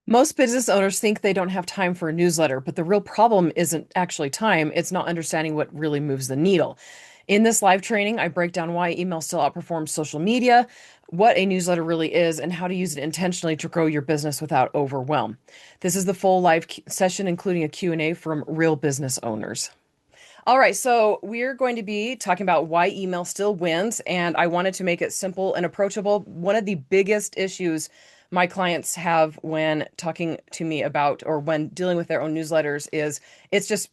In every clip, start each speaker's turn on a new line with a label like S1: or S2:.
S1: Most business owners think they don't have time for a newsletter, but the real problem isn't actually time, it's not understanding what really moves the needle. In this live training, I break down why email still outperforms social media, what a newsletter really is, and how to use it intentionally to grow your business without overwhelm. This is the full live session, including a Q&A from real business owners. All right, so we're going to be talking about why email still wins, and I wanted to make it simple and approachable. One of the biggest issues my clients have when talking to me about or when dealing with their own newsletters is it's just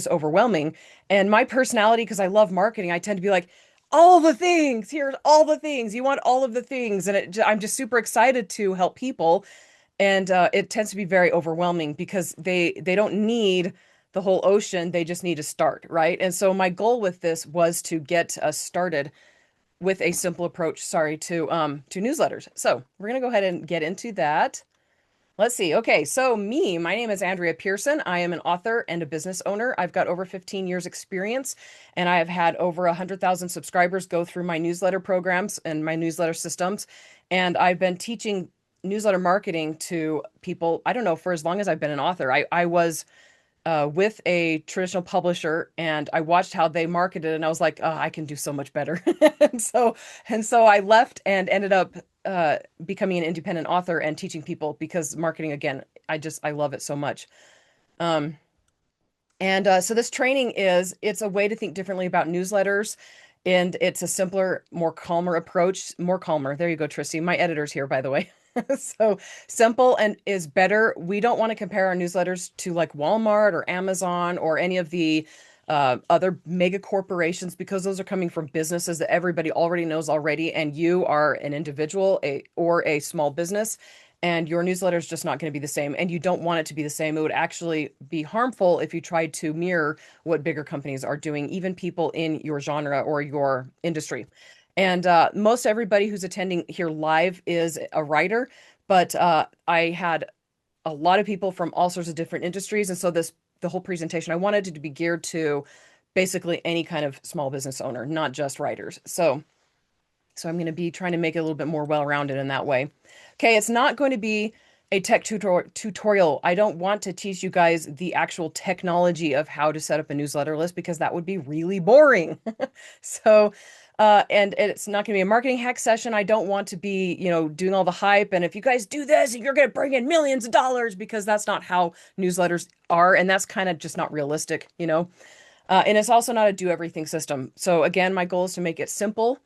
S1: overwhelming. And my personality, because I love marketing, I tend to be like, all the things, here's all the things. You want all of the things, and I'm just super excited to help people, and it tends to be very overwhelming because they don't need the whole ocean, they just need to start, right? And so my goal with this was to get us started with a simple approach, sorry, to newsletters. So we're gonna go ahead and get into that. Let's see. Okay, so my name is Andrea Pearson. I am an author and a business owner. I've got over 15 years experience, and I have had over 100,000 subscribers go through my newsletter programs and my newsletter systems. And I've been teaching newsletter marketing to people, I don't know, for as long as I've been an author. I was with a traditional publisher, and I watched how they marketed, and I was like, oh, I can do so much better. and so and so I left and ended up becoming an independent author and teaching people because marketing, again, I love it so much. Um, and so this training it's a way to think differently about newsletters, and it's a simpler, more calmer approach, more calmer. There you go, Tristy. My editor's here, by the way. So simple and is better. We don't want to compare our newsletters to like Walmart or Amazon or any of the other mega corporations, because those are coming from businesses that everybody already knows already, and you are an individual, or a small business, and your newsletter is just not going to be the same, and you don't want it to be the same. It would actually be harmful if you tried to mirror what bigger companies are doing, even people in your genre or your industry. And most everybody who's attending here live is a writer, but I had a lot of people from all sorts of different industries, and so the whole presentation I wanted it to be geared to basically any kind of small business owner, not just writers. So I'm going to be trying to make it a little bit more well-rounded in that way. Okay, it's not going to be a tech tutorial. I don't want to teach you guys the actual technology of how to set up a newsletter list because that would be really boring. So, and it's not going to be a marketing hack session. I don't want to be, doing all the hype. And if you guys do this, you're going to bring in millions of dollars, because that's not how newsletters are. And that's kind of just not realistic. And it's also not a do everything system. So again, my goal is to make it simple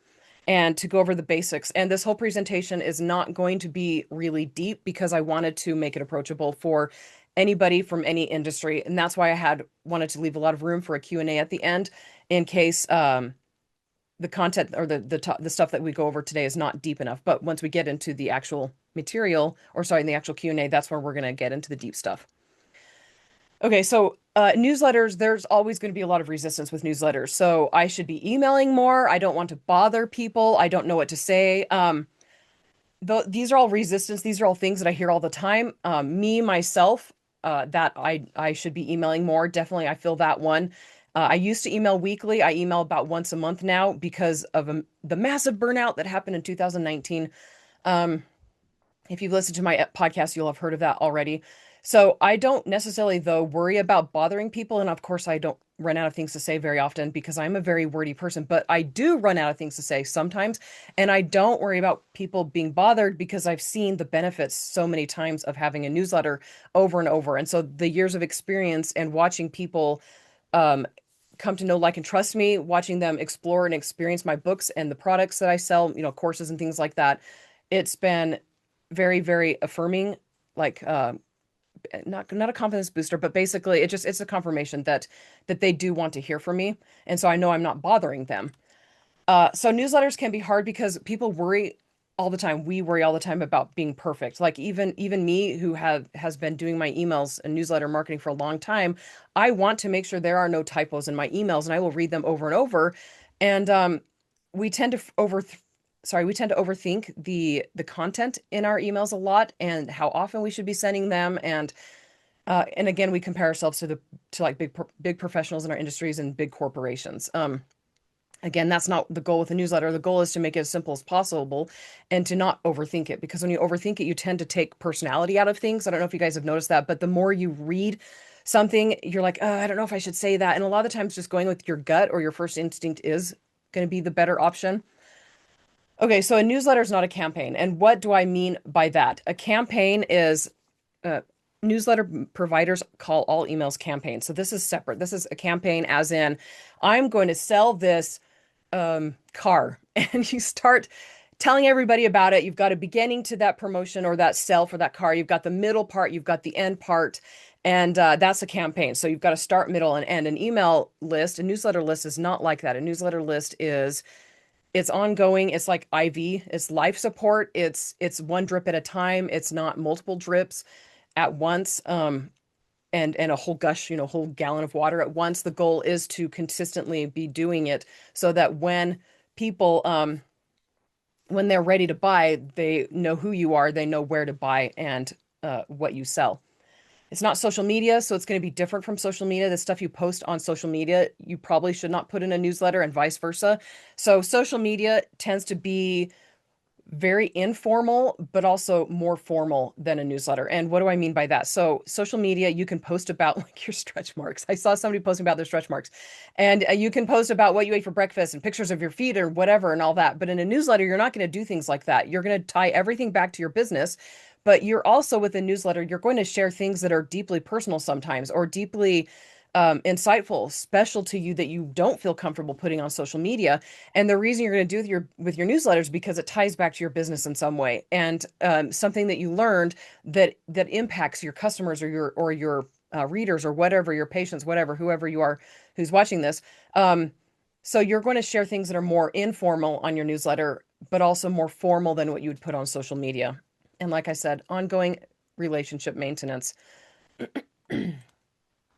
S1: and to go over the basics. And this whole presentation is not going to be really deep because I wanted to make it approachable for anybody from any industry. And that's why I had wanted to leave a lot of room for a Q&A at the end in case the content or the stuff that we go over today is not deep enough. But once we get into the actual material, or sorry, in the actual Q&A, that's where we're going to get into the deep stuff. Okay, so newsletters, there's always going to be a lot of resistance with newsletters. So I should be emailing more. I don't want to bother people. I don't know what to say. These are all resistance. These are all things that I hear all the time. Me, myself, that I should be emailing more. Definitely, I feel that one. I used to email weekly. I email about once a month now because of the massive burnout that happened in 2019. Um, if you've listened to my podcast, you'll have heard of that already. So I don't necessarily, though, worry about bothering people. And of course, I don't run out of things to say very often because I'm a very wordy person, but I do run out of things to say sometimes. And I don't worry about people being bothered because I've seen the benefits so many times of having a newsletter over and over. And so the years of experience and watching people um, come to know, like, and trust me, watching them explore and experience my books and the products that I sell, courses and things like that, it's been very, very affirming, like not a confidence booster, but basically it's a confirmation that they do want to hear from me. And so I know I'm not bothering them. So newsletters can be hard because people worry all the time. We worry all the time about being perfect. Like even me, who has been doing my emails and newsletter marketing for a long time, I want to make sure there are no typos in my emails, and I will read them over and over. And we tend to we tend to overthink the content in our emails a lot, and how often we should be sending them. And again, we compare ourselves to like big professionals in our industries and big corporations. Again, that's not the goal with a newsletter. The goal is to make it as simple as possible and to not overthink it, because when you overthink it, you tend to take personality out of things. I don't know if you guys have noticed that, but the more you read something, you're like, I don't know if I should say that. And a lot of the times, just going with your gut or your first instinct is going to be the better option. Okay, so a newsletter is not a campaign. And what do I mean by that? A campaign is uh, newsletter providers call all emails campaigns. So this is separate. This is a campaign, as in, I'm going to sell this car, and you start telling everybody about it. You've got a beginning to that promotion or that sell for that car. You've got the middle part, you've got the end part, and that's a campaign. So you've got a start, middle, and end. An email list, a newsletter list is not like that. A newsletter list is it's ongoing. It's like IV. It's life support. It's one drip at a time. It's not multiple drips at once. And a whole gush, whole gallon of water at once. The goal is to consistently be doing it so that when people, when they're ready to buy, they know who you are, they know where to buy, and what you sell. It's not social media, so it's going to be different from social media. The stuff you post on social media, you probably should not put in a newsletter, and vice versa. So social media tends to be very informal, but also more formal than a newsletter. And what do I mean by that? So social media, you can post about like your stretch marks. I saw somebody posting about their stretch marks, and you can post about what you ate for breakfast and pictures of your feet or whatever and all that. But in a newsletter, you're not going to do things like that. You're going to tie everything back to your business. But you're also, with a newsletter, you're going to share things that are deeply personal sometimes, or deeply insightful, special to you, that you don't feel comfortable putting on social media. And the reason you're going to do with your newsletters, because it ties back to your business in some way, and something that you learned that impacts your customers or your readers or whatever, your patients, whatever, whoever you are who's watching this. So you're going to share things that are more informal on your newsletter, but also more formal than what you would put on social media. And like I said, ongoing relationship maintenance.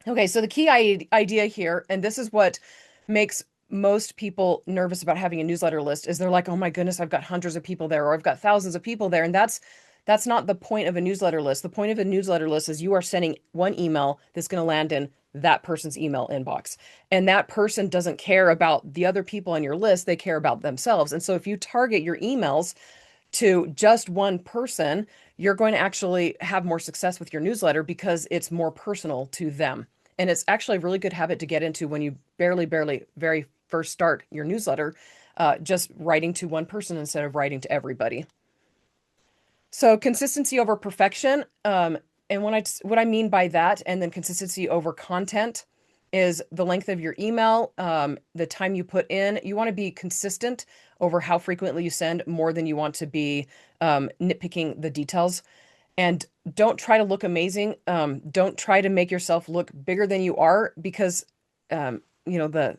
S1: Okay, so the key idea here, and this is what makes most people nervous about having a newsletter list, is they're like, "Oh my goodness, I've got hundreds of people there, or I've got thousands of people there." And that's not the point of a newsletter list. The point of a newsletter list is you are sending one email that's going to land in that person's email inbox. And that person doesn't care about the other people on your list, they care about themselves. And so if you target your emails to just one person, you're going to actually have more success with your newsletter because it's more personal to them. And it's actually a really good habit to get into when you barely, very first start your newsletter, just writing to one person instead of writing to everybody. So consistency over perfection. And what I mean by that, and then consistency over content, is the length of your email, the time you put in. You want to be consistent over how frequently you send, more than you want to be nitpicking the details. And don't try to look amazing. Don't try to make yourself look bigger than you are, because the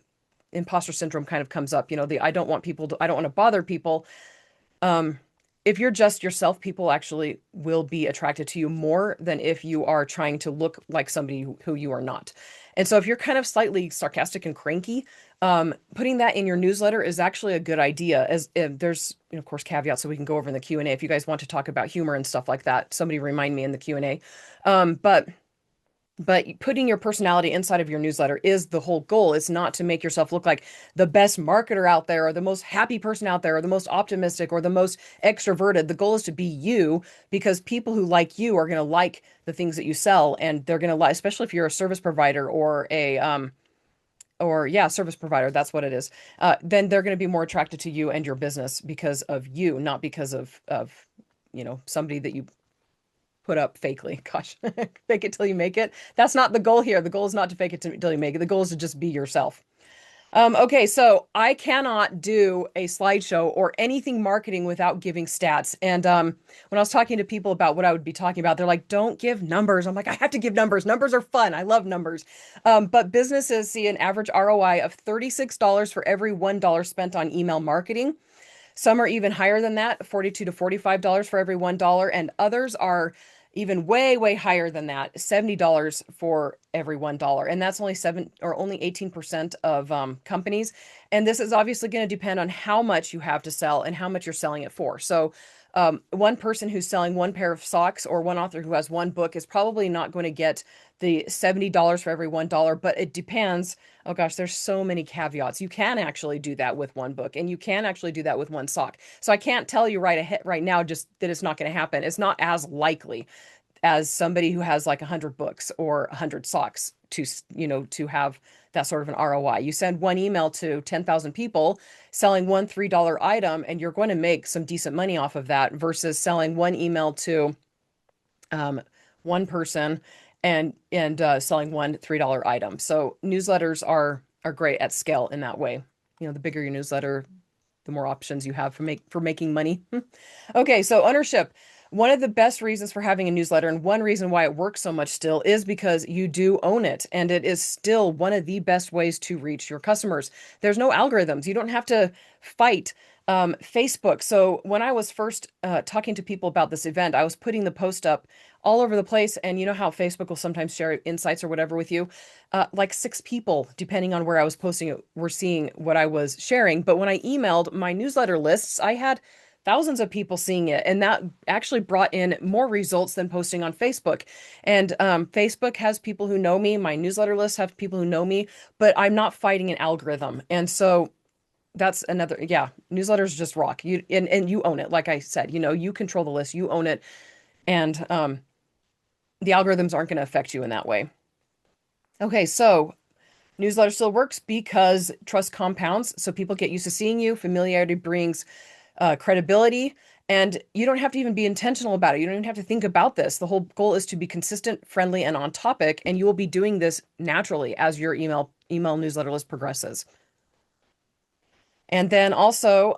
S1: imposter syndrome kind of comes up. I don't want I don't want to bother people. Um, if you're just yourself, people actually will be attracted to you more than if you are trying to look like somebody who you are not. And so if you're kind of slightly sarcastic and cranky, putting that in your newsletter is actually a good idea. As there's, of course, caveats, so we can go over in the Q&A if you guys want to talk about humor and stuff like that. Somebody remind me in the Q&A. But putting your personality inside of your newsletter is the whole goal. It's not to make yourself look like the best marketer out there, or the most happy person out there, or the most optimistic, or the most extroverted. The goal is to be you, because people who like you are going to like the things that you sell, and they're going to like, especially if you're a service provider or service provider, that's what it is. Then they're going to be more attracted to you and your business because of you, not because of somebody that you put up fakely. Gosh, fake it till you make it. That's not the goal here. The goal is not to fake it till you make it. The goal is to just be yourself. Okay, so I cannot do a slideshow or anything marketing without giving stats. And when I was talking to people about what I would be talking about, they're like, "Don't give numbers." I'm like, I have to give numbers. Numbers are fun. I love numbers. But businesses see an average ROI of $36 for every $1 spent on email marketing. Some are even higher than that, $42 to $45 for every $1, and others are even way, way higher than that, $70 for every $1. And that's only 18% of companies. And this is obviously going to depend on how much you have to sell and how much you're selling it for. So One person who's selling one pair of socks or one author who has one book is probably not going to get the $70 for every $1, but it depends. Oh gosh, there's so many caveats. You can actually do that with one book, and you can actually do that with one sock. So I can't tell you right ahead right now just that it's not going to happen. It's not as likely as somebody who has like 100 books or 100 socks to, to have that sort of an ROI. You send one email to 10,000 people selling one $3 item, and you're going to make some decent money off of that versus selling one email to um, one person and selling one $3 item. So newsletters are great at scale in that way. The bigger your newsletter, the more options you have for making money. Okay, so ownership. One of the best reasons for having a newsletter, and one reason why it works so much still, is because you do own it. And it is still one of the best ways to reach your customers. There's no algorithms. You don't have to fight Facebook. So when I was first talking to people about this event, I was putting the post up all over the place. And you know how Facebook will sometimes share insights or whatever with you? Like 6 people, depending on where I was posting it, were seeing what I was sharing. But when I emailed my newsletter lists, I had thousands of people seeing it. And that actually brought in more results than posting on Facebook. And Facebook has people who know me. My newsletter lists have people who know me, but I'm not fighting an algorithm. And so that's another, yeah, newsletters just rock. And you own it. Like I said, you control the list, you own it. And the algorithms aren't going to affect you in that way. Okay, so newsletter still works because trust compounds. So people get used to seeing you. Familiarity brings credibility, and you don't have to even be intentional about it. You don't even have to think about this. The whole goal is to be consistent, friendly, and on topic, and you will be doing this naturally as your email newsletter list progresses. And then also,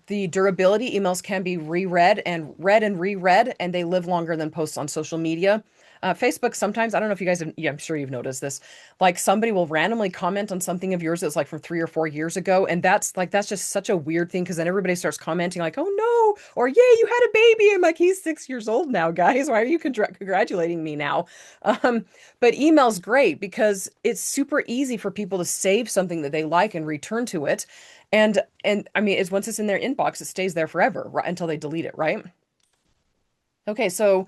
S1: the durability emails can be reread and read and reread, and they live longer than posts on social media. Facebook sometimes, I don't know if you guys have, yeah, I'm sure you've noticed this. Like somebody will randomly comment on something of yours that's like from 3 or 4 years ago. And that's just such a weird thing because then everybody starts commenting like, oh no, or yay, you had a baby. I'm like, he's 6 years old now, guys. Why are you congratulating me now? Um, but email's great because it's super easy for people to save something that they like and return to it. And I mean, it's once it's in their inbox, it stays there forever, right, until they delete it, right? Okay, so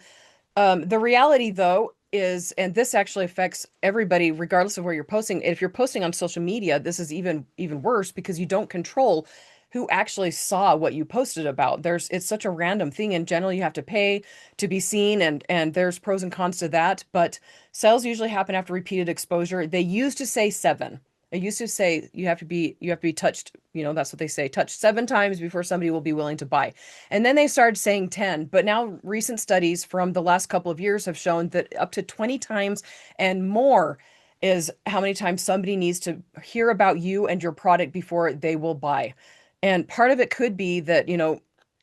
S1: the reality though is, and this actually affects everybody regardless of where you're posting. If you're posting on social media, this is even worse because you don't control who actually saw what you posted about. It's such a random thing, and generally you have to pay to be seen, and there's pros and cons to that. But sales usually happen after repeated exposure. They used to say 7. It used to say you have to be touched, that's what they say, touched 7 times before somebody will be willing to buy. And then they started saying 10, but now recent studies from the last couple of years have shown that up to 20 times and more is how many times somebody needs to hear about you and your product before they will buy. And part of it could be that,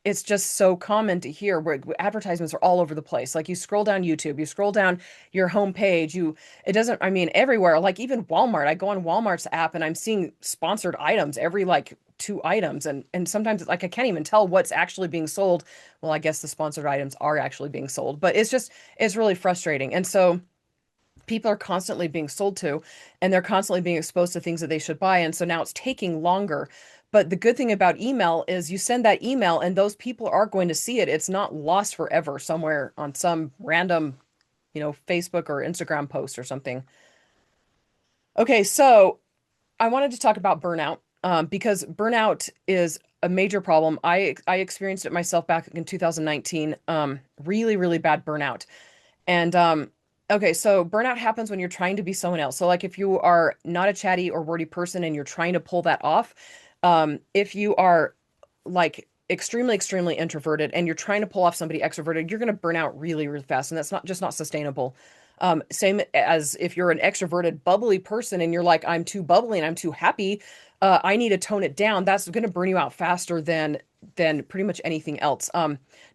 S1: it's just so common to hear where advertisements are all over the place. Like you scroll down YouTube, you scroll down your homepage, it doesn't, I mean, everywhere, like even Walmart. I go on Walmart's app and I'm seeing sponsored items every like 2 items. And sometimes it's like I can't even tell what's actually being sold. Well, I guess the sponsored items are actually being sold, but it's really frustrating. And so people are constantly being sold to, and they're constantly being exposed to things that they should buy. And so now it's taking longer. But the good thing about email is you send that email and those people are going to see it. It's not lost forever somewhere on some random, Facebook or Instagram post or something. Okay, so I wanted to talk about burnout because burnout is a major problem. I experienced it myself back in 2019. Really, really bad burnout. And okay, so burnout happens when you're trying to be someone else. So like if you are not a chatty or wordy person and you're trying to pull that off, if you are like extremely, extremely introverted and you're trying to pull off somebody extroverted, you're going to burn out really, really fast. And that's not sustainable. Same as if you're an extroverted, bubbly person and you're like, I'm too bubbly and I'm too happy. I need to tone it down. That's going to burn you out faster than pretty much anything else.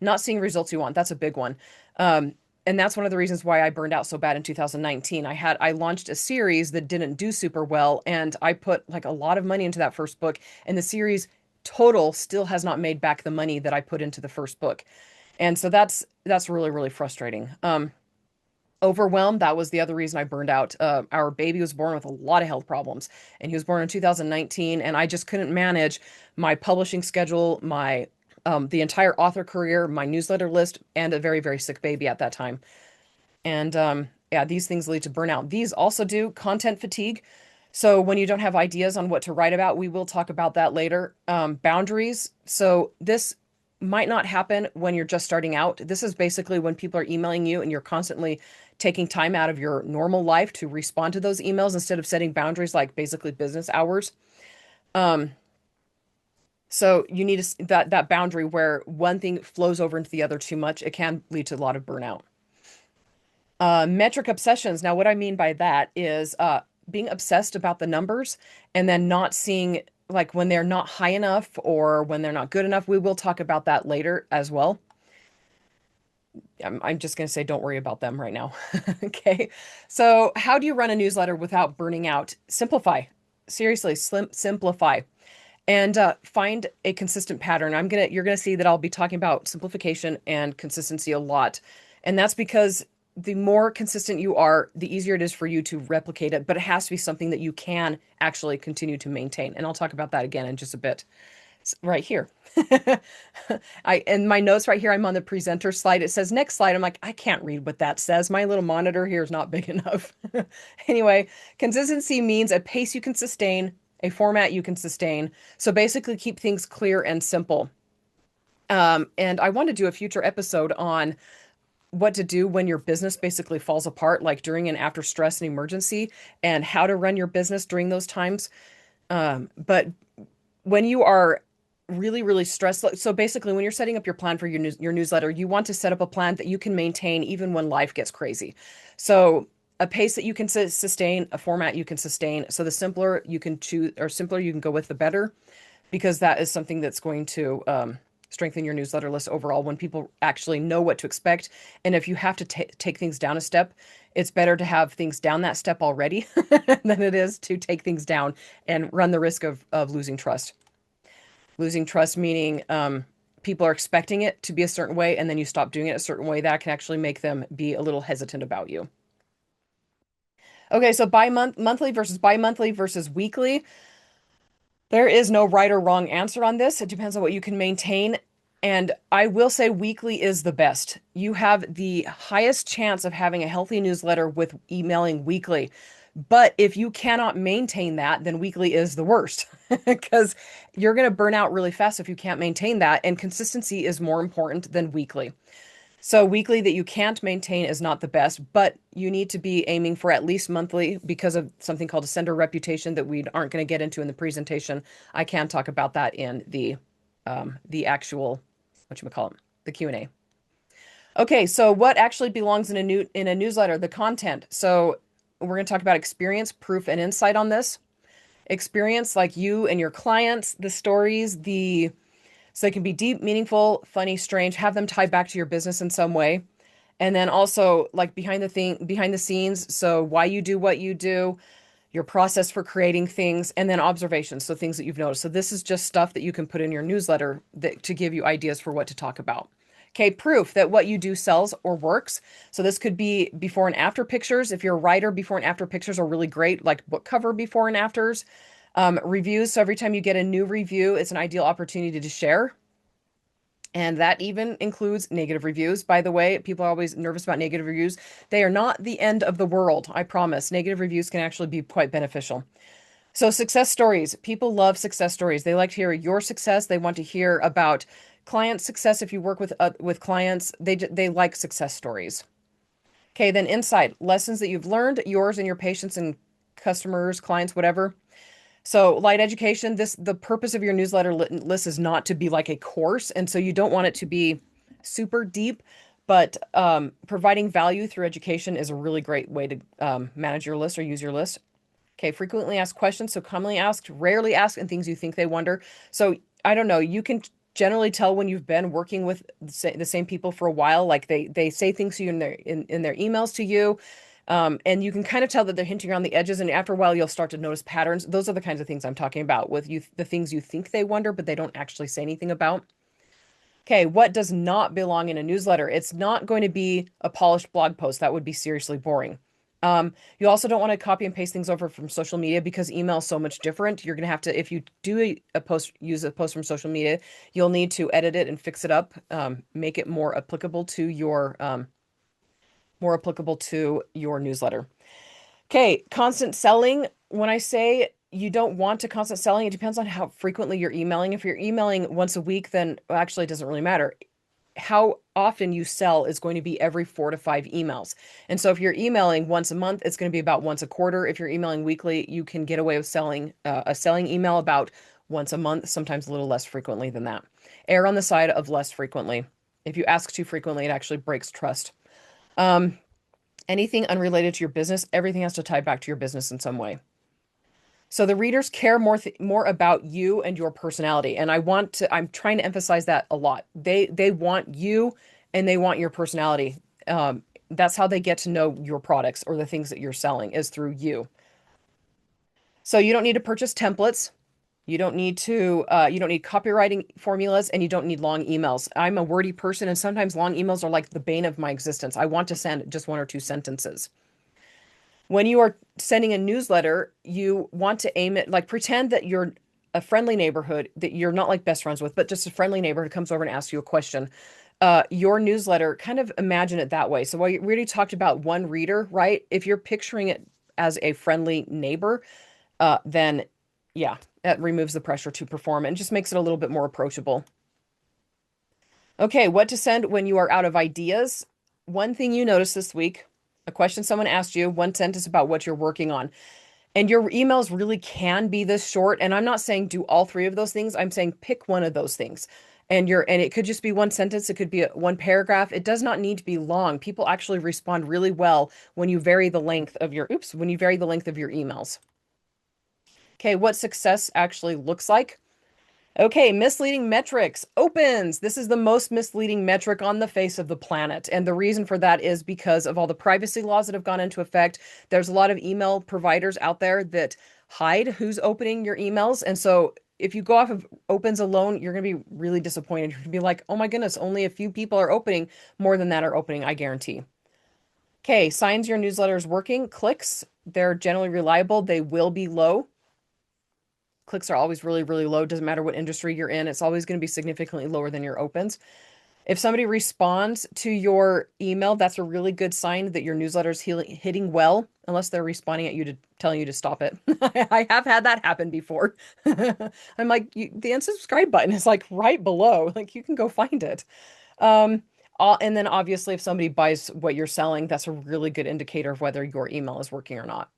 S1: Not seeing results you want. That's a big one. And that's one of the reasons why I burned out so bad in 2019. I launched a series that didn't do super well, and I put like a lot of money into that first book, and the series total still has not made back the money that I put into the first book. And so that's really, really frustrating. Overwhelmed, that was the other reason I burned out. Our baby was born with a lot of health problems, and he was born in 2019, and I just couldn't manage my publishing schedule, my the entire author career, my newsletter list, and a very, very sick baby at that time. And yeah, these things lead to burnout. These also do content fatigue. So when you don't have ideas on what to write about, we will talk about that later. Boundaries. So this might not happen when you're just starting out. This is basically when people are emailing you and you're constantly taking time out of your normal life to respond to those emails instead of setting boundaries like basically business hours. Um, so you need that boundary where one thing flows over into the other too much. It can lead to a lot of burnout. Metric obsessions. Now, what I mean by that is being obsessed about the numbers and then not seeing like when they're not high enough or when they're not good enough. We will talk about that later as well. I'm just going to say don't worry about them right now. Okay. So, how do you run a newsletter without burning out? Simplify. Seriously, simplify and find a consistent pattern. You're gonna see that I'll be talking about simplification and consistency a lot, and that's because the more consistent you are, the easier it is for you to replicate it. But it has to be something that you can actually continue to maintain, and I'll talk about that again in just a bit. Right here. I in my notes right here, I'm on the presenter slide. It says next slide. I'm like, I can't read what that says. My little monitor here is not big enough. Anyway, consistency means a pace you can sustain, a format you can sustain. So basically keep things clear and simple. And I want to do a future episode on what to do when your business basically falls apart, like during and after stress and emergency, and how to run your business during those times. But when you are really, really stressed, so basically when you're setting up your plan for your newsletter, you want to set up a plan that you can maintain even when life gets crazy. So a pace that you can sustain, a format you can sustain. So the simpler you can choose or simpler you can go with, the better, because that is something that's going to strengthen your newsletter list overall when people actually know what to expect. And if you have to take things down a step, it's better to have things down that step already than it is to take things down and run the risk of losing trust. Losing trust meaning people are expecting it to be a certain way, and then you stop doing it a certain way. That can actually make them be a little hesitant about you. Okay, so monthly versus bi-monthly versus weekly. There is no right or wrong answer on this. It depends on what you can maintain. And I will say weekly is the best. You have the highest chance of having a healthy newsletter with emailing weekly. But if you cannot maintain that, then weekly is the worst because you're going to burn out really fast if you can't maintain that. And consistency is more important than weekly. So weekly that you can't maintain is not the best, but you need to be aiming for at least monthly because of something called a sender reputation that we aren't going to get into in the presentation. I can talk about that in the actual whatchamacallit, the Q&A. Okay, so what actually belongs in a newsletter? The content. So we're going to talk about experience, proof, and insight on this. Experience, like you and your clients, the stories, so they can be deep, meaningful, funny, strange, have them tie back to your business in some way. And then also like behind the scenes, so why you do what you do, your process for creating things, and then observations, so things that you've noticed. So this is just stuff that you can put in your newsletter to give you ideas for what to talk about. Okay, proof that what you do sells or works. So this could be before and after pictures. If you're a writer, before and after pictures are really great, like book cover before and afters. Reviews. So every time you get a new review, it's an ideal opportunity to share. And that even includes negative reviews. By the way, people are always nervous about negative reviews. They are not the end of the world, I promise. Negative reviews can actually be quite beneficial. So success stories. People love success stories. They like to hear your success. They want to hear about client success. If you work with clients, they like success stories. Okay, then insight. Lessons that you've learned, yours and your patients and customers, clients, whatever. So light education, the purpose of your newsletter list is not to be like a course. And so you don't want it to be super deep, but providing value through education is a really great way to manage your list or use your list. Okay, frequently asked questions. So commonly asked, rarely asked, and things you think they wonder. So I don't know, you can generally tell when you've been working with the same people for a while, like they say things to you in their emails to you. And you can kind of tell that they're hinting around the edges, and after a while, you'll start to notice patterns. Those are the kinds of things I'm talking about with you, the things you think they wonder, but they don't actually say anything about. Okay, what does not belong in a newsletter? It's not going to be a polished blog post. That would be seriously boring. You also don't want to copy and paste things over from social media because email is so much different. You're going to have to, if you do a post, use a post from social media, you'll need to edit it and fix it up, make it more applicable to your newsletter. Okay, constant selling. When I say you don't want to constant selling, it depends on how frequently you're emailing. If you're emailing once a week, then well, actually it doesn't really matter. How often you sell is going to be every 4 to 5 emails. And so if you're emailing once a month, it's going to be about once a quarter. If you're emailing weekly, you can get away with selling a selling email about once a month, sometimes a little less frequently than that. Err on the side of less frequently. If you ask too frequently, it actually breaks trust. Um, Anything unrelated to your business, everything has to tie back to your business in some way. So the readers care more about you and your personality. And I'm trying to emphasize that a lot. They want you and they want your personality. That's how they get to know your products or the things that you're selling is through you. So you don't need to purchase templates. You don't need copywriting formulas and you don't need long emails. I'm a wordy person and sometimes long emails are like the bane of my existence. I want to send just 1 or 2 sentences. When you are sending a newsletter, you want to aim it like pretend that you're a friendly neighborhood that you're not like best friends with, but just a friendly neighbor who comes over and asks you a question. Your newsletter, kind of imagine it that way. So while we already talked about one reader, right? If you're picturing it as a friendly neighbor, then yeah, that removes the pressure to perform and just makes it a little bit more approachable. Okay, what to send when you are out of ideas? One thing you noticed this week, a question someone asked you, 1 sentence about what you're working on. And your emails really can be this short. And I'm not saying do all 3 of those things. I'm saying pick one of those things. And it could just be 1 sentence, it could be 1 paragraph. It does not need to be long. People actually respond really well when you vary the length of when you vary the length of your emails. Okay, what success actually looks like. Okay, misleading metrics. Opens. This is the most misleading metric on the face of the planet. And the reason for that is because of all the privacy laws that have gone into effect. There's a lot of email providers out there that hide who's opening your emails. And so if you go off of opens alone, you're going to be really disappointed. You're going to be like, oh my goodness, only a few people are opening. More than that are opening, I guarantee. Okay, signs your newsletter is working. Clicks. They're generally reliable. They will be low. Clicks are always really, really low. Doesn't matter what industry you're in, it's always going to be significantly lower than your opens. If somebody responds to your email, that's a really good sign that your newsletter is hitting well, unless they're responding at you to telling you to stop it. I have had that happen before. I'm like, the unsubscribe button is like right below. Like you can go find it. Um, and then obviously, if somebody buys what you're selling, that's a really good indicator of whether your email is working or not.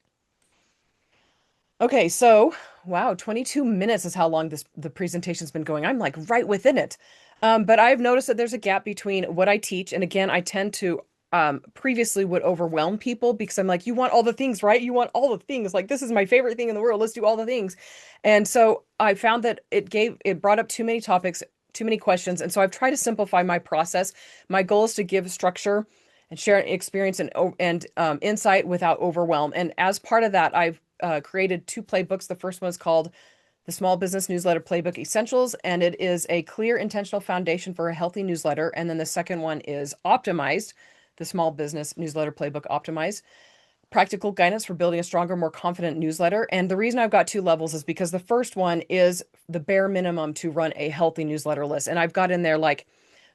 S1: Okay, so wow, 22 minutes is how long the presentation's been going. I'm like right within it. But I've noticed that there's a gap between what I teach, and again, I tend to previously would overwhelm people because I'm like, you want all the things, right? You want all the things. Like this is my favorite thing in the world. Let's do all the things. And so I found that it brought up too many topics, too many questions, and so I've tried to simplify my process. My goal is to give structure and share experience and insight without overwhelm. And as part of that, I've created 2 playbooks. The first one is called the Small Business Newsletter Playbook Essentials, and it is a clear, intentional foundation for a healthy newsletter. And then the second one is Optimized, the Small Business Newsletter Playbook Optimized, practical guidance for building a stronger, more confident newsletter. And the reason I've got 2 levels is because the first one is the bare minimum to run a healthy newsletter list. And I've got in there like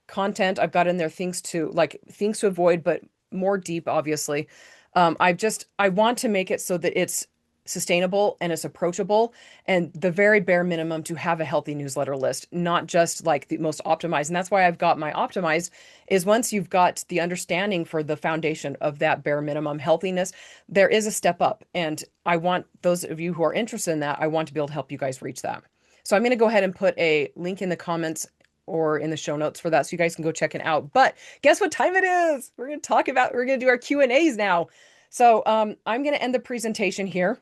S1: content. I've got in there things to avoid, but more deep, obviously. I want to make it so that it's sustainable and it's approachable and the very bare minimum to have a healthy newsletter list, not just like the most optimized. And that's why I've got my optimized is once you've got the understanding for the foundation of that bare minimum healthiness, there is a step up. And I want those of you who are interested in that, I want to be able to help you guys reach that. So I'm going to go ahead and put a link in the comments or in the show notes for that so you guys can go check it out. But guess what time it is? We're going to do our Q&As now. So I'm going to end the presentation here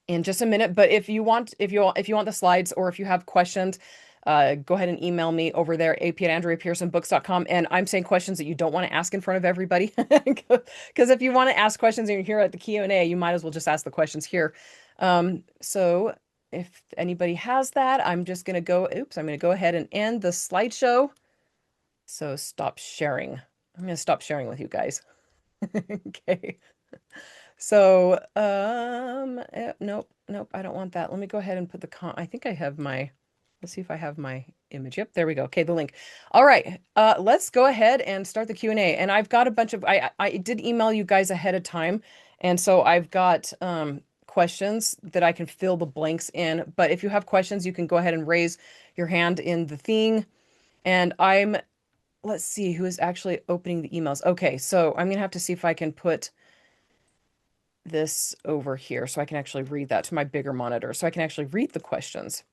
S1: in just a minute. But if you want the slides or if you have questions, go ahead and email me over there, ap@andreapearsonbooks.com. And I'm saying questions that you don't want to ask in front of everybody. Because if you want to ask questions and you're here at the Q&A, you might as well just ask the questions here. So if anybody has that, I'm going to go ahead and end the slideshow. So stop sharing. I'm going to stop sharing with you guys. Okay. So, nope, nope, I don't want that. Let me go ahead and put I think I have let's see if I have my image. Yep, there we go. Okay, the link. All right, let's go ahead and start the Q&A. And I've got a bunch of, I did email you guys ahead of time. And so I've got questions that I can fill the blanks in. But if you have questions, you can go ahead and raise your hand in the thing. And let's see who is actually opening the emails. Okay, so I'm gonna have to see if I can put this over here so I can actually read that to my bigger monitor so I can actually read the questions.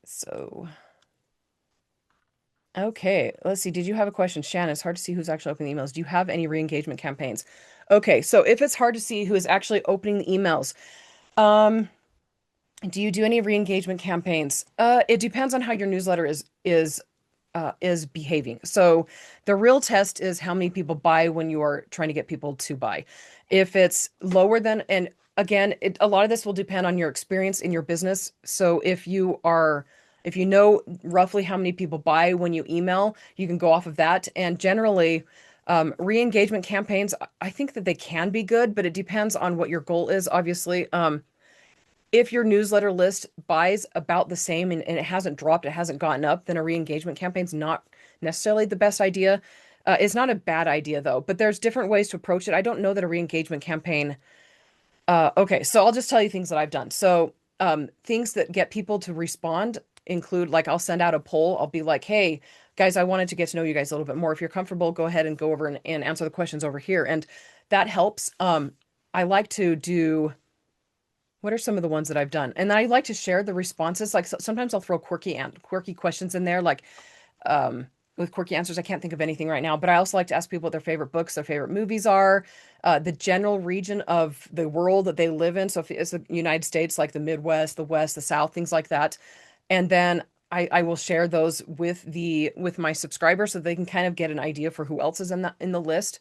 S1: So, okay, let's see. Did you have a question? Shannon, it's hard to see who's actually opening the emails. Do you have any re-engagement campaigns? Okay, so if it's hard to see who is actually opening the emails, um, do you do any re-engagement campaigns? It depends on how your newsletter is behaving. So the real test is how many people buy when you are trying to get people to buy. If it's lower than, and again, a lot of this will depend on your experience in your business. So if you know roughly how many people buy when you email, you can go off of that. And generally, re-engagement campaigns, I think that they can be good, but it depends on what your goal is, obviously. If your newsletter list buys about the same and it hasn't dropped, it hasn't gotten up, then a re-engagement campaign's not necessarily the best idea. It's not a bad idea though, but there's different ways to approach it. I don't know that a re-engagement campaign. Okay, so I'll just tell you things that I've done. So things that get people to respond include like I'll send out a poll. I'll be like, hey, guys, I wanted to get to know you guys a little bit more. If you're comfortable, go ahead and go over and answer the questions over here. And that helps. I like to do what are some of the ones that I've done? And I like to share the responses. Like sometimes I'll throw quirky questions in there, like um, with quirky answers. I can't think of anything right now, but I also like to ask people what their favorite books, their favorite movies are, the general region of the world that they live in. So if it's the United States, like the Midwest, the West, the South, things like that. And then I will share those with my subscribers so they can kind of get an idea for who else is in the list.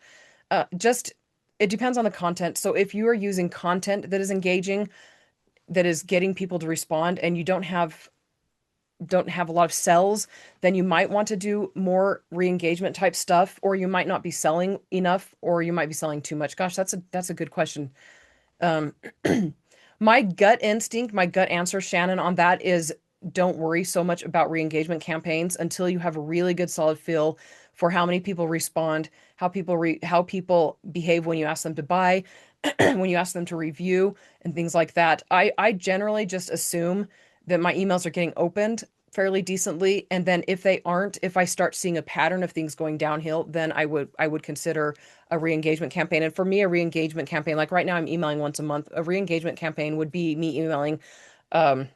S1: Just it depends on the content. So if you are using content that is engaging, that is getting people to respond and you don't have a lot of sells, then you might want to do more re-engagement type stuff, or you might not be selling enough, or you might be selling too much. Gosh, that's a good question. Um, my gut instinct, my gut answer, Shannon, on that is don't worry so much about re-engagement campaigns until you have a really good solid feel for how many people respond, how people behave when you ask them to buy, when you ask them to review and things like that. I generally just assume that my emails are getting opened fairly decently, and then if they aren't, if I start seeing a pattern of things going downhill, then I would consider a re-engagement campaign. And for me, a re-engagement campaign, like right now I'm emailing once a month. A re-engagement campaign would be me emailing, um,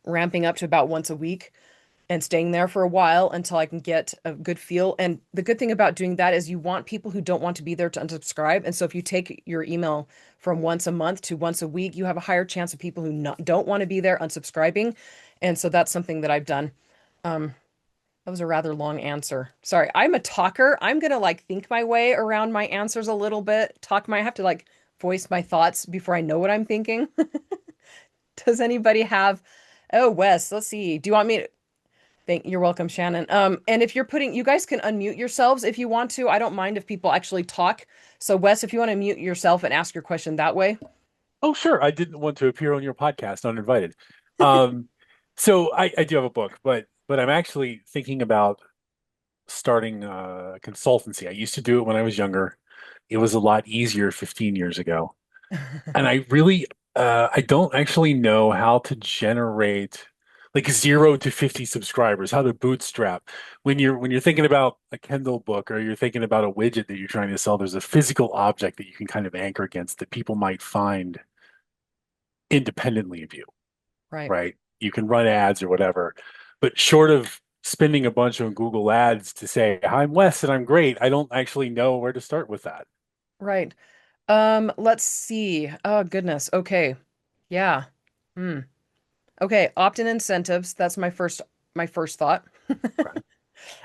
S1: ramping up to about once a week and staying there for a while until I can get a good feel. And the good thing about doing that is you want people who don't want to be there to unsubscribe. And so if you take your email from once a month to once a week, you have a higher chance of people who don't want to be there unsubscribing. And so that's something that I've done. Um, that was a rather long answer. Sorry, I'm a talker. I'm gonna like think my way around my answers a little bit. I have to like voice my thoughts before I know what I'm thinking. Does anybody have, oh, Wes, let's see. Do you want me to, you're welcome, Shannon. And if you guys can unmute yourselves if you want to. I don't mind if people actually talk. So Wes, if you want to mute yourself and ask your question that way.
S2: Oh, sure. I didn't want to appear on your podcast uninvited. Um, so I do have a book, but I'm actually thinking about starting a consultancy. I used to do it when I was younger. It was a lot easier 15 years ago. And I don't actually know how to generate like 0 to 50 subscribers, how to bootstrap. When you're thinking about a Kindle book or you're thinking about a widget that you're trying to sell, there's a physical object that you can kind of anchor against that people might find independently of you,
S1: Right.
S2: right? You can run ads or whatever, but short of spending a bunch on Google Ads to say, I'm Wes and I'm great, I don't actually know where to start with that.
S1: Right. Let's see. Oh goodness. Okay. Yeah. Hmm. Okay, opt-in incentives. That's my first thought.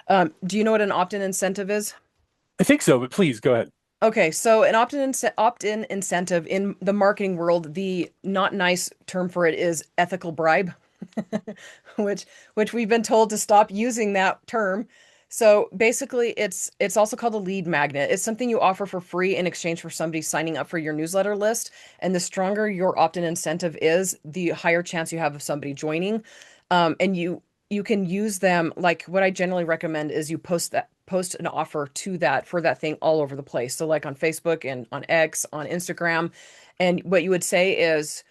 S2: Okay.
S1: Do you know what an opt-in incentive is?
S2: I think so, but please go ahead.
S1: Okay, so an opt-in incentive in the marketing world, the not nice term for it is ethical bribe, which which we've been told to stop using that term. So basically, it's also called a lead magnet. It's something you offer for free in exchange for somebody signing up for your newsletter list. And the stronger your opt-in incentive is, the higher chance you have of somebody joining. And you can use them, like what I generally recommend is you post an offer to that for that thing all over the place. So like on Facebook and on X, on Instagram. And what you would say is,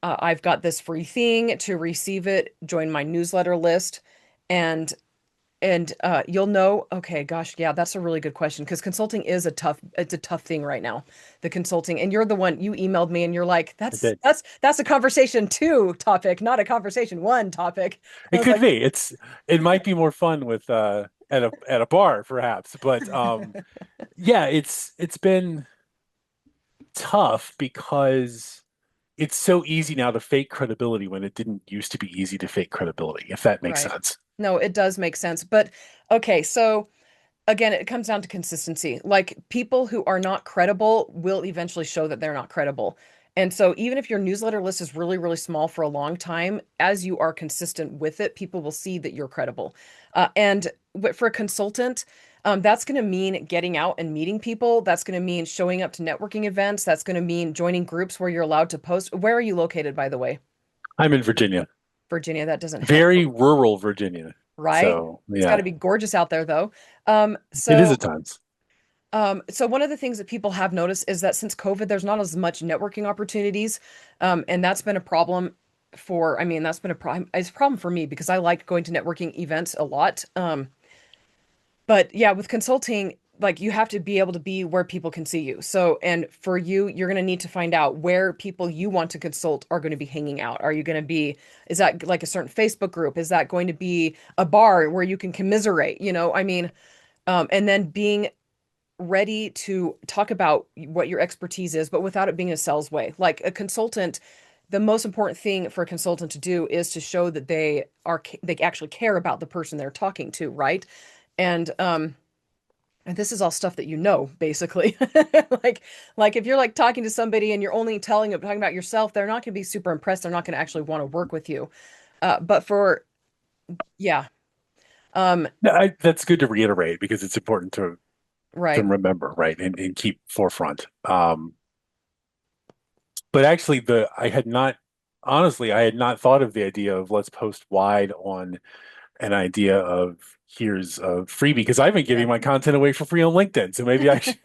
S1: I've got this free thing to receive it, join my newsletter list. And you'll know, okay, gosh, yeah, that's a really good question because consulting is it's a tough thing right now, the consulting. And you're the one, you emailed me and you're like,
S2: I did.
S1: that's a conversation two topic, not a conversation one topic. I
S2: It
S1: was
S2: could
S1: like,
S2: be. It might be more fun with at a bar perhaps, but yeah, it's been tough because it's so easy now to fake credibility when it didn't used to be easy to fake credibility, if that makes
S1: right.
S2: sense.
S1: No, it does make sense. But okay, so again, it comes down to consistency. Like people who are not credible will eventually show that they're not credible. And so even if your newsletter list is really, really small for a long time, as you are consistent with it, people will see that you're credible. And but for a consultant, that's going to mean getting out and meeting people. That's going to mean showing up to networking events. That's going to mean joining groups where you're allowed to post. Where are you located, by the way?
S2: I'm in Virginia,
S1: Virginia. That doesn't help,
S2: very rural Virginia.
S1: right?
S2: So,
S1: It's got
S2: yeah,
S1: to be gorgeous out there, though. Um,
S2: it is
S1: so
S2: at times.
S1: So one of the things that people have noticed is that since COVID, there's not as much networking opportunities, and that's been a problem for. I mean, that's been a problem. It's a problem for me because I like going to networking events a lot. But yeah, with consulting, like you have to be able to be where people can see you. So, and for you, you're going to need to find out where people you want to consult are going to be hanging out. Are you going to be? Is that like a certain Facebook group? Is that going to be a bar where you can commiserate? I mean, and then being ready to talk about what your expertise is, but without it being a sales way. Like a consultant, the most important thing for a consultant to do is to show that they actually care about the person they're talking to, right? And and this is all stuff that basically. like like if you're like talking to somebody and you're only talking about yourself, they're not going to be super impressed. They're not going to actually want to work with you. But for yeah, um,
S2: No, that's good to reiterate because it's important to
S1: right.
S2: remember, right, and keep forefront. But actually, the I had not honestly, I had not thought of the idea of let's post wide on an idea of here's a freebie because I've been giving
S1: Yeah.
S2: my content away for free on LinkedIn. So maybe I should,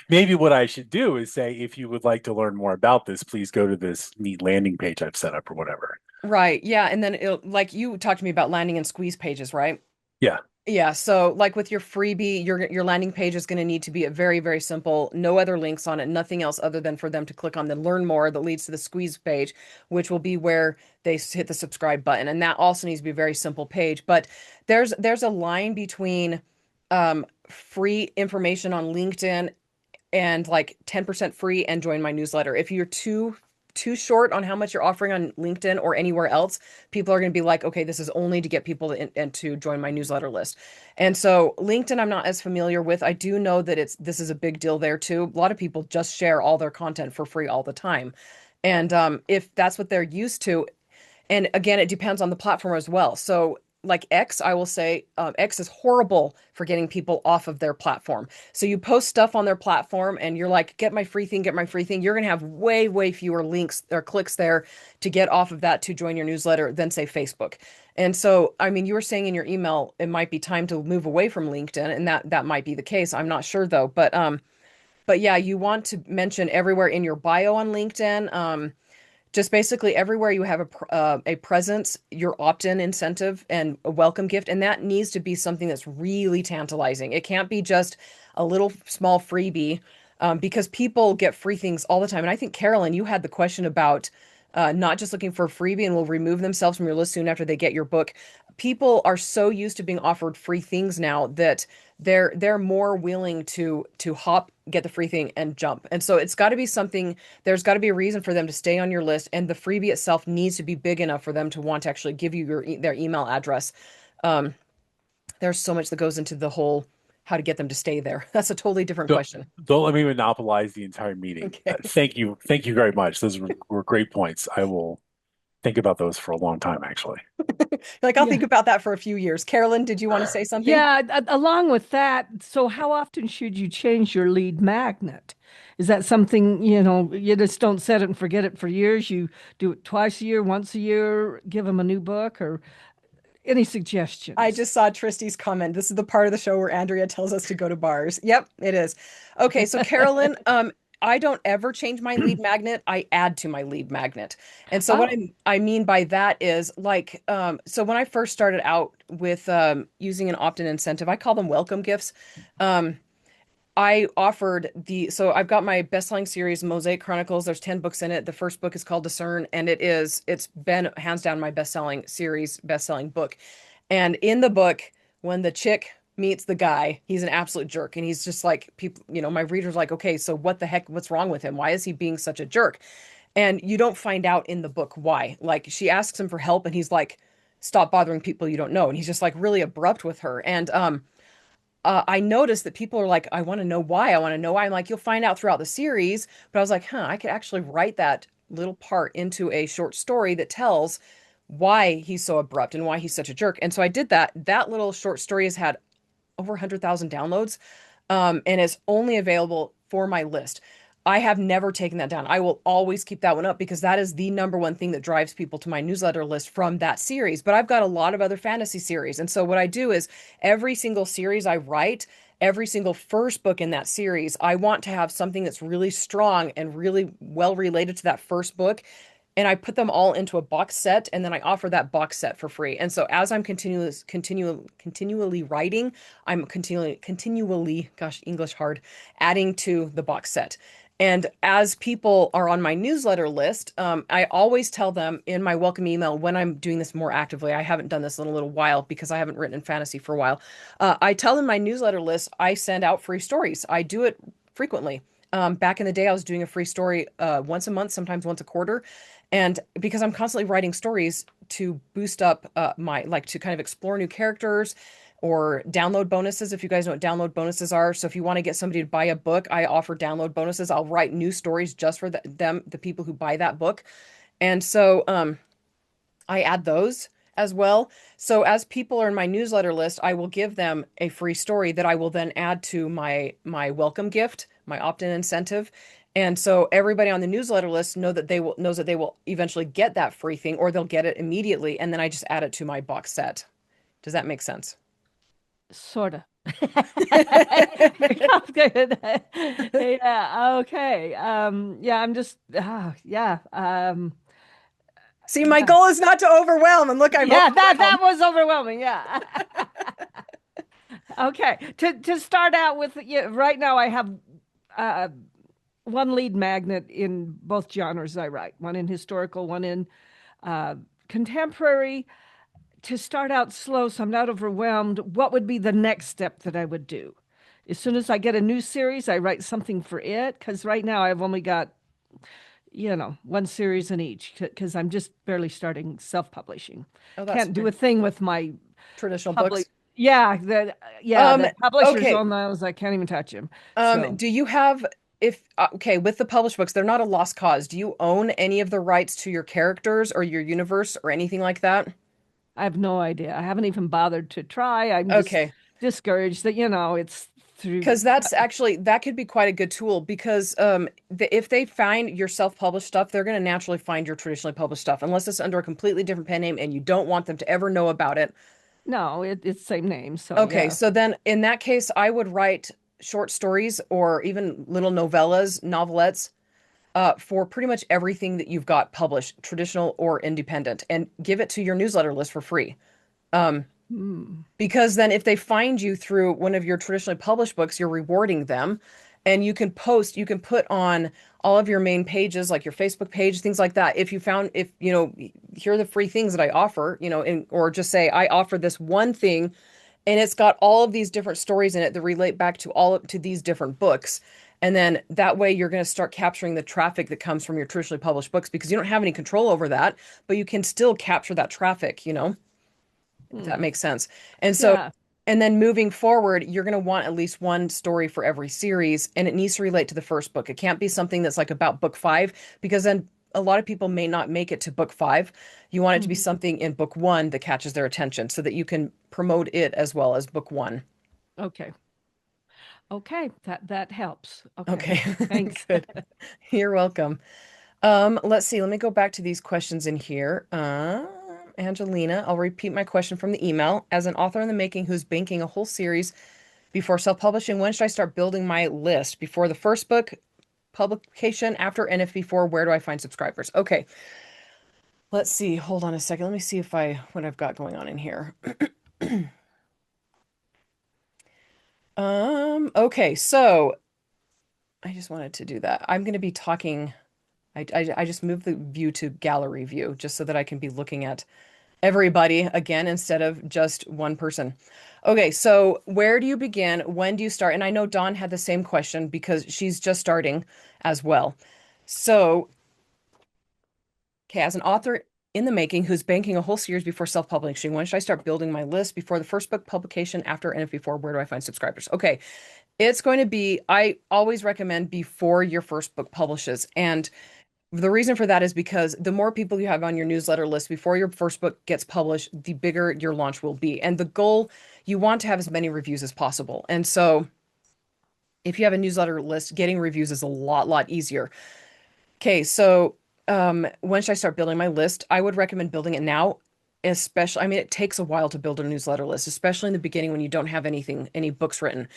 S2: maybe what I should do is say, if you would like to learn more about this, please go to this neat landing page I've set up or whatever.
S1: Right. Yeah. And then like you talked to me about landing and squeeze pages, right?
S2: Yeah.
S1: Yeah. So like with your freebie, your landing page is going to need to be a very, very simple, no other links on it, nothing else other than for them to click on the learn more that leads to the squeeze page, which will be where they hit the subscribe button. And that also needs to be a very simple page. But there's a line between free information on LinkedIn and like 10% free and join my newsletter. If you're too short on how much you're offering on LinkedIn or anywhere else, people are going to be like, okay, this is only to get people and to join my newsletter list. And so LinkedIn, I'm not as familiar with. I do know that this is a big deal there too. A lot of people just share all their content for free all the time. And if that's what they're used to, and again, it depends on the platform as well. So, like X, I will say X is horrible for getting people off of their platform. So, you post stuff on their platform and you're like, get my free thing, get my free thing. You're going to have way, way fewer links or clicks there to get off of that to join your newsletter than, say, Facebook. And so, I mean, you were saying in your email, it might be time to move away from LinkedIn, and that might be the case. I'm not sure though. But yeah, you want to mention everywhere in your bio on LinkedIn. Just basically everywhere you have a presence, your opt-in incentive and a welcome gift, and that needs to be something that's really tantalizing. It can't be just a little small freebie, because people get free things all the time. And I think Carolyn, you had the question about not just looking for a freebie and will remove themselves from your list soon after they get your book. People are so used to being offered free things now that they're more willing to hop, get the free thing, and jump. And so it's got to be something. There's got to be a reason for them to stay on your list, and the freebie itself needs to be big enough for them to want to actually give you their email address. Um, there's so much that goes into the whole how to get them to stay there. That's a totally different
S2: Don't,
S1: question.
S2: don't let me monopolize the entire meeting.
S1: Okay.
S2: Thank you very much. Those were great points. I will think about those for a long time, actually.
S1: Like, I'll think
S3: Yeah.
S1: about that for a few years. Carolyn, did you want to say something?
S3: Yeah, along with that, so how often should you change your lead magnet? Is that something, you just don't set it and forget it for years? You do it twice a year, once a year, give them a new book, or any
S1: I
S3: suggestions?
S1: just saw Tristy's comment. This is the part of the show where Andrea tells us to go to bars. Yep, it is. Okay, so Carolyn, I don't ever change my lead magnet. I add to my lead magnet. And so what
S3: Oh,
S1: I mean by that is like, so when I first started out with using an opt-in incentive, I call them welcome gifts. Um, I offered so I've got my best-selling series, Mosaic Chronicles. There's 10 books in it. The first book is called Discern, and it's been hands down my best-selling series, best-selling book. And in the book, when the chick meets the guy, he's an absolute jerk. And he's just like, people, my reader's like, okay, so what the heck, what's wrong with him? Why is he being such a jerk? And you don't find out in the book why. Like, she asks him for help, and he's like, stop bothering people you don't know. And he's just like really abrupt with her. And I noticed that people are like, I want to know why. I want to know why. I'm like, you'll find out throughout the series. But I was like, I could actually write that little part into a short story that tells why he's so abrupt and why he's such a jerk. And so I did that. That little short story has had over 100,000 downloads, and it's only available for my list. I have never taken that down. I will always keep that one up because that is the number one thing that drives people to my newsletter list from that series. But I've got a lot of other fantasy series. And so what I do is every single series I write, every single first book in that series, I want to have something that's really strong and really well related to that first book, and I put them all into a box set, and then I offer that box set for free. And so as I'm continually writing, I'm continually, gosh, English hard, adding to the box set. And as people are on my newsletter list, I always tell them in my welcome email when I'm doing this more actively. I haven't done this in a little while because I haven't written in fantasy for a while. I tell them my newsletter list, I send out free stories. I do it frequently. Back in the day, I was doing a free story once a month, sometimes once a quarter. And because I'm constantly writing stories to boost up like to kind of explore new characters or download bonuses, if you guys know what download bonuses are. So if you want to get somebody to buy a book, I offer download bonuses. I'll write new stories just for the people who buy that book. And so I add those as well. So as people are in my newsletter list, I will give them a free story that I will then add to my welcome gift, my opt-in incentive. And so everybody on the newsletter list knows that they will eventually get that free thing, or they'll get it immediately, and then I just add it to my box set. Does that make sense?
S3: sort of. Complicated. Yeah, okay. Yeah, I'm just, yeah.
S1: See, my
S3: Yeah.
S1: goal is not to overwhelm, and look, I'm
S3: Yeah, that
S1: overwhelmed.
S3: was overwhelming. Yeah. Okay. To start out with, yeah, right now I have uh, one lead magnet in both genres I write, one in historical, one in uh, contemporary. To start out slow, so I'm not overwhelmed, what would be the next step that I would do? As soon as I get a new series, I write something for it. Because right now I've only got, one series in each, because I'm just barely starting self-publishing.
S1: Oh, that's
S3: Can't do a
S1: fine.
S3: thing with my
S1: Traditional
S3: public.
S1: books.
S3: Yeah,
S1: Um,
S3: the publishers
S1: okay.
S3: on those, I can't even touch them. So
S1: Do you have if okay, with the published books, they're not a lost cause. Do you own any of the rights to your characters or your universe or anything like that?
S3: I have no idea. I haven't even bothered to try. I'm just
S1: Okay.
S3: discouraged that, it's through.
S1: Because that's actually that could be quite a good tool because if they find your self-published stuff, they're going to naturally find your traditionally published stuff unless it's under a completely different pen name and you don't want them to ever know about it.
S3: No, it's same name. So
S1: Okay,
S3: yeah.
S1: so then in that case, I would write short stories or even little novellas, novelettes for pretty much everything that you've got published, traditional or independent, and give it to your newsletter list for free. Um,
S3: Hmm.
S1: because then if they find you through one of your traditionally published books, you're rewarding them, and you can put on all of your main pages, like your Facebook page, things like that. If here are the free things that I offer, or just say I offer this one thing, and it's got all of these different stories in it that relate back to all to these different books. And then that way you're going to start capturing the traffic that comes from your traditionally published books because you don't have any control over that, but you can still capture that traffic, if that
S3: Hmm.
S1: makes sense. And so,
S3: Yeah.
S1: and then moving forward, you're going to want at least one story for every series, and it needs to relate to the first book. It can't be something that's like about book five, because then a lot of people may not make it to book five. You want it to be
S3: Mhm.
S1: something in book one that catches their attention so that you can promote it as well as book one.
S3: Okay. Okay, that helps. Okay.
S1: Okay,
S3: Thanks.
S1: good. You're welcome. Let's see. Let me go back to these questions in here. Angelina, I'll repeat my question from the email. As an author in the making who's banking a whole series before self-publishing, when should I start building my list? Before the first book publication, after, and if before, where do I find subscribers? Okay, let's see. Hold on a second. Let me see if what I've got going on in here. Okay, so I just wanted to do that. I'm going to be talking. I just moved the view to gallery view just so that I can be looking at everybody again instead of just one person. Okay, so where do you begin? When do you start? And I know Dawn had the same question because she's just starting as well. So, okay, as an author in the making who's banking a whole series before self-publishing, when should I start building my list? Before the first book publication, after, and if before, where do I find subscribers? Okay, it's going to be, I always recommend before your first book publishes. And the reason for that is because the more people you have on your newsletter list before your first book gets published, the bigger your launch will be. And the goal, you want to have as many reviews as possible. And so if you have a newsletter list, getting reviews is a lot easier. Okay, so when should I start building my list? I would recommend building it now, especially, I mean, it takes a while to build a newsletter list, especially in the beginning when you don't have any books written.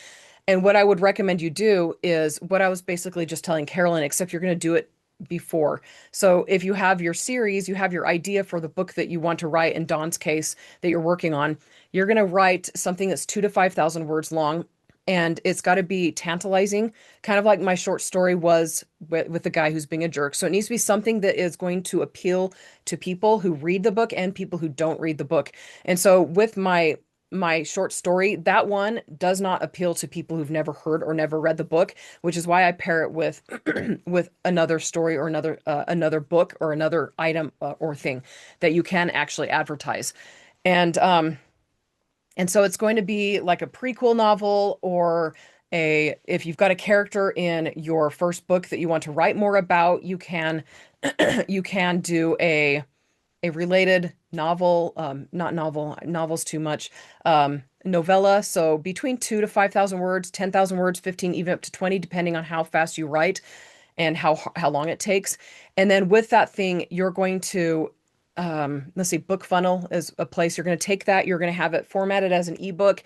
S1: And what I would recommend you do is what I was basically just telling Carolyn, except you're going to do it before. So if you have your series, you have your idea for the book that you want to write, in Dawn's case, that you're working on, you're going to write something that's 2 to 5,000 words long. And it's got to be tantalizing, kind of like my short story was with the guy who's being a jerk. So it needs to be something that is going to appeal to people who read the book and people who don't read the book. And so with my short story, that one does not appeal to people who've never heard or never read the book, which is why I pair it with with another story or another book or another item or thing that you can actually advertise. And and so it's going to be like a prequel novel or a if you've got a character in your first book that you want to write more about, you can you can do a related novel, not novel, novels too much, novella. So between 2 to 5,000 words, 10,000 words, 15, even up to 20, depending on how fast you write and how long it takes. And then with that thing, you're going to, let's see, Book Funnel is a place you're going to take that. You're going to have it formatted as an ebook.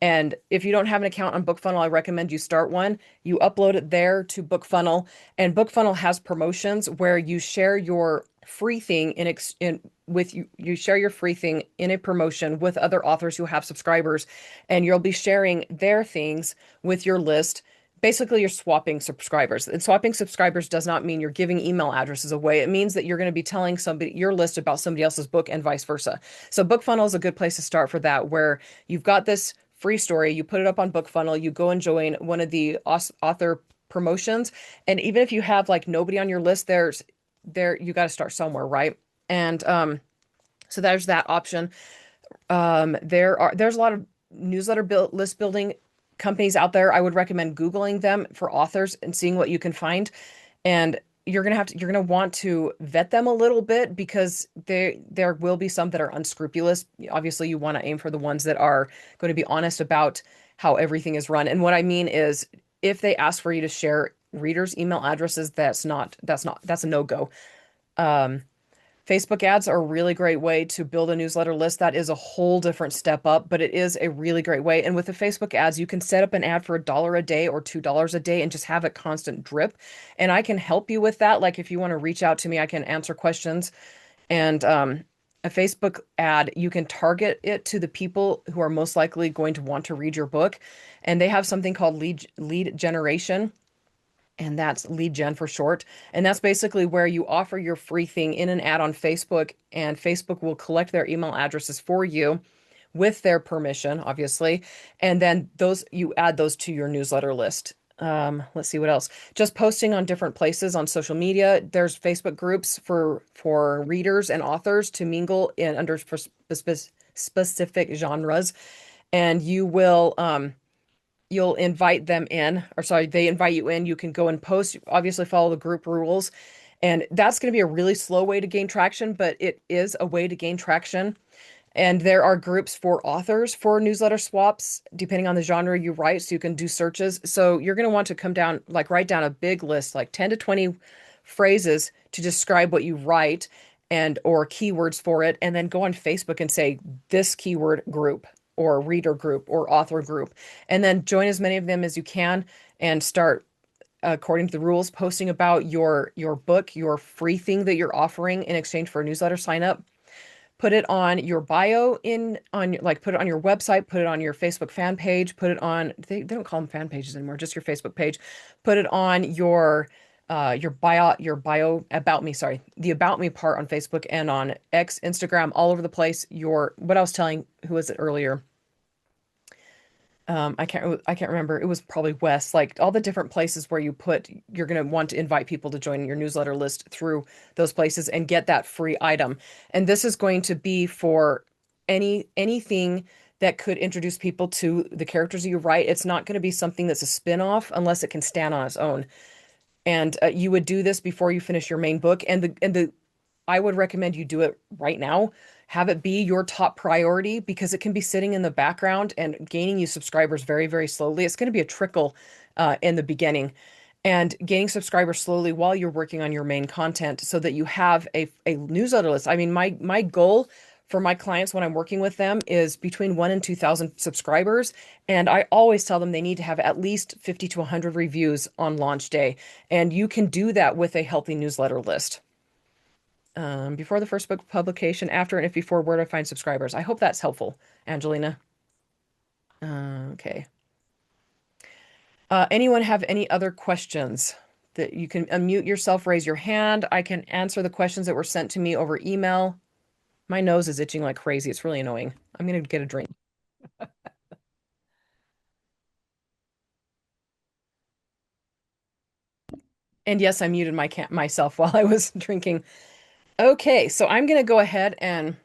S1: And if you don't have an account on BookFunnel, I recommend you start one. You upload it there to BookFunnel, and BookFunnel has promotions where you share your free thing in with you. You share your free thing in a promotion with other authors who have subscribers, and you'll be sharing their things with your list. Basically, you're swapping subscribers. And swapping subscribers does not mean you're giving email addresses away. It means that you're going to be telling somebody your list about somebody else's book and vice versa. So BookFunnel is a good place to start for that, where you've got this free story, you put it up on BookFunnel, you go and join one of the author promotions, and even if you have like nobody on your list, there you got to start somewhere, right? And so there's that option. There's a lot of list building companies out there. I would recommend Googling them for authors and seeing what you can find. And you're gonna want to vet them a little bit because there will be some that are unscrupulous. Obviously, you want to aim for the ones that are going to be honest about how everything is run. And what I mean is if they ask for you to share readers' email addresses, that's a no-go. Um, Facebook ads are a really great way to build a newsletter list. That is a whole different step up, but it is a really great way. And with the Facebook ads, you can set up an ad for $1 a day or $2 a day and just have a constant drip. And I can help you with that. Like if you want to reach out to me, I can answer questions. And a Facebook ad, you can target it to the people who are most likely going to want to read your book. And they have something called lead generation, and that's lead gen for short. And that's basically where you offer your free thing in an ad on Facebook, and Facebook will collect their email addresses for you with their permission, obviously. And then you add those to your newsletter list. Let's see what else. Just posting on different places on social media. There's Facebook groups for readers and authors to mingle in under for specific genres, and you'll invite them in, or sorry, they invite you in. You can go and post, obviously follow the group rules, And that's going to be a really slow way to gain traction, but it is a way to gain traction. And there are groups for authors for newsletter swaps, depending on the genre you write. So you can do searches. So you're going to want to come down, like write down a big list, like 10 to 20 phrases to describe what you write and or keywords for it. And then go on Facebook and say this keyword group or reader group or author group. And then join as many of them as you can and start according to the rules posting about your book, your free thing that you're offering in exchange for a newsletter sign up. Put it on your bio like put it on your website, put it on your Facebook fan page, put it on they don't call them fan pages anymore, just your Facebook page. Put it on your bio about me, sorry, the about me part on Facebook and on X, Instagram, all over the place. Your what I was telling, who was it earlier? I can't remember. It was probably West, like all the different places where you're going to want to invite people to join your newsletter list through those places and get that free item. And this is going to be for anything that could introduce people to the characters you write. It's not going to be something that's a spin-off unless it can stand on its own. And you would do this before you finish your main book. And the I would recommend you do it right now. Have it be your top priority because it can be sitting in the background and gaining you subscribers very, very slowly. It's going to be a trickle in the beginning and gaining subscribers slowly while you're working on your main content so that you have a newsletter list. I mean, my goal for my clients when I'm working with them is between 1 and 2,000 subscribers. And I always tell them they need to have at least 50 to 100 reviews on launch day. And you can do that with a healthy newsletter list. Before the first book publication, after, and if before, where do I find subscribers? I hope that's helpful, Angelina. Okay. Anyone have any other questions that you can unmute yourself, raise your hand. I can answer the questions that were sent to me over email. My nose is itching like crazy. It's really annoying. I'm going to get a drink. And yes, I muted myself while I was drinking. Okay, so I'm going to go ahead and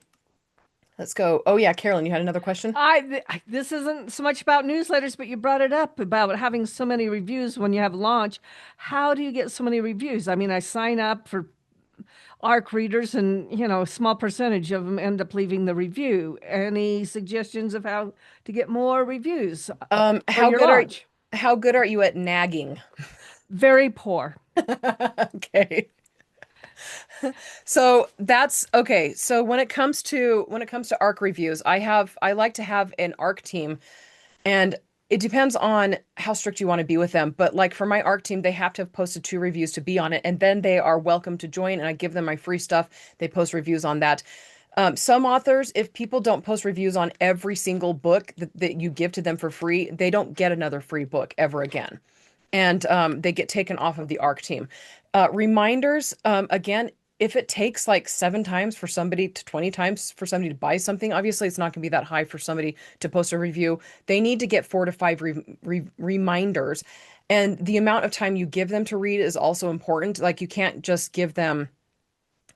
S1: let's go. Oh yeah, Carolyn, you had another question?
S3: This isn't so much about newsletters, but you brought it up about having so many reviews when you have launch. How do you get so many reviews? I mean, I sign up for ARC readers and, a small percentage of them end up leaving the review. Any suggestions of how to get more reviews
S1: Um,
S3: for
S1: how
S3: your
S1: good are
S3: launch?
S1: how good are you at nagging?
S3: Very poor.
S1: Okay. So that's okay. So when it comes to ARC reviews, I like to have an ARC team and it depends on how strict you want to be with them. But like for my ARC team, they have to have posted 2 reviews to be on it, and then they are welcome to join. And I give them my free stuff. They post reviews on that. Some authors, if people don't post reviews on every single book that you give to them for free, they don't get another free book ever again. And they get taken off of the ARC team. Reminders, again, if it takes like 7 times for somebody to 20 times for somebody to buy something, obviously it's not going to be that high for somebody to post a review. They need to get 4 to 5 reminders. And the amount of time you give them to read is also important. Like you can't just give them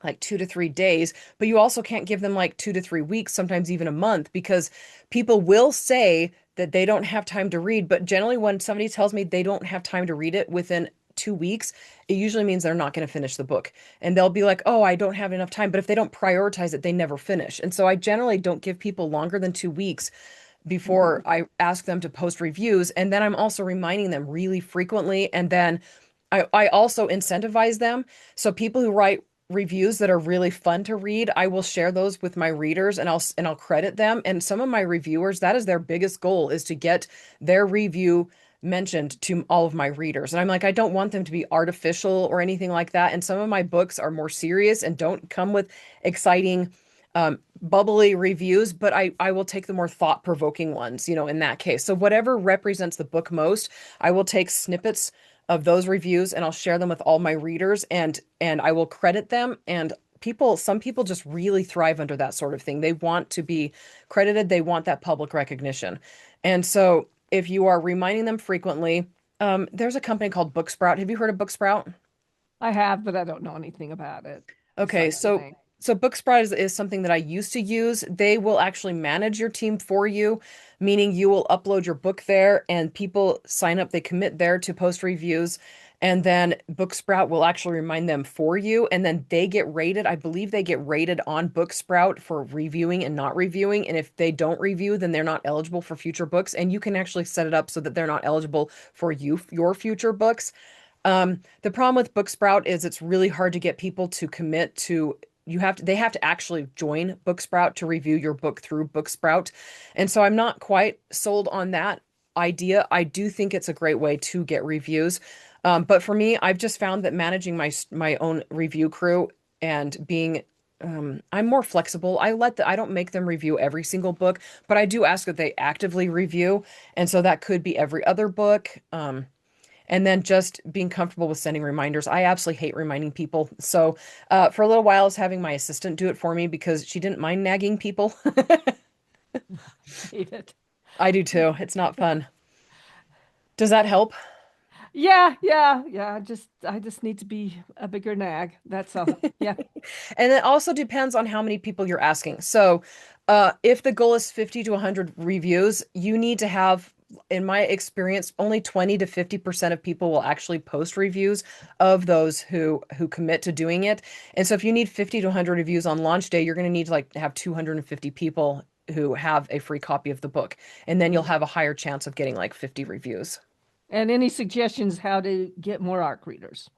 S1: like 2 to 3 days, but you also can't give them like 2 to 3 weeks, sometimes even a month, because people will say that they don't have time to read. But generally, when somebody tells me they don't have time to read it within 2 weeks, it usually means they're not going to finish the book. And they'll be like, oh, I don't have enough time. But if they don't prioritize it, they never finish. And so I generally don't give people longer than 2 weeks before I ask them to post reviews. And then I'm also reminding them really frequently. And then I also incentivize them. So people who write reviews that are really fun to read, I will share those with my readers and I'll credit them. And some of my reviewers, that is their biggest goal is to get their review mentioned to all of my readers. And I'm like, I don't want them to be artificial or anything like that. And some of my books are more serious and don't come with exciting bubbly reviews, but I will take the more thought-provoking ones, in that case. So whatever represents the book most, I will take snippets of those reviews and I'll share them with all my readers and I will credit them. And some people just really thrive under that sort of thing. They want to be credited, they want that public recognition. And so if you are reminding them frequently, there's a company called Booksprout. Have you heard of Booksprout?
S3: I have, but I don't know anything about it
S1: Okay,
S3: besides the
S1: so
S3: name.
S1: so Booksprout is something that I used to use. They will actually manage your team for you, meaning you will upload your book there and people sign up, they commit there to post reviews. and then Booksprout will actually remind them for you, and then they get rated. I believe they get rated on Booksprout for reviewing and not reviewing, and if they don't review, then they're not eligible for future books, and you can actually set it up so that they're not eligible for your future books. The problem with Booksprout is it's really hard to get people to commit to they have to actually join Booksprout to review your book through Booksprout. And so I'm not quite sold on that idea. I do think it's a great way to get reviews. But for me, I've just found that managing my own review crew and being I'm more flexible. I don't make them review every single book, but I do ask that they actively review. And so that could be every other book. And then just being comfortable with sending reminders. I absolutely hate reminding people. So for a little while, I was having my assistant do it for me because she didn't mind nagging people.
S3: Hate it.
S1: I do too. It's not fun. Does that help?
S3: Yeah. I just need to be a bigger nag. That's all. Yeah.
S1: And it also depends on how many people you're asking. So, if the goal is 50 to 100 reviews, you need to have, in my experience, only 20 to 50% of people will actually post reviews of those who commit to doing it. And so if you need 50 to 100 reviews on launch day, you're going to need to like have 250 people who have a free copy of the book, and then you'll
S3: Mm.
S1: have a higher chance of getting like 50 reviews.
S3: And any suggestions how to get more ARC readers?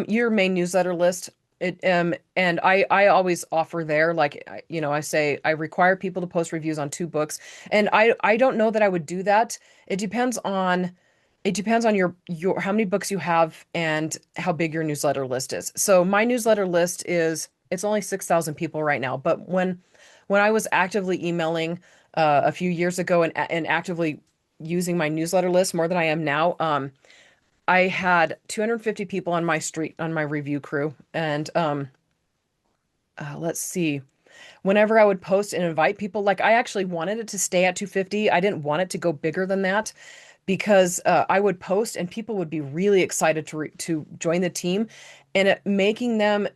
S1: Your main newsletter list. And I always offer there, like I say I require people to post reviews on two books, and I don't know that I would do that. It depends on your how many books you have and how big your newsletter list is. So my newsletter list it's only 6,000 people right now, but when I was actively emailing a few years ago and actively using my newsletter list more than I am now, I had 250 people on my review crew. And let's see. Whenever I would post and invite people, like I actually wanted it to stay at 250. I didn't want it to go bigger than that because I would post and people would be really excited to join the team, and making them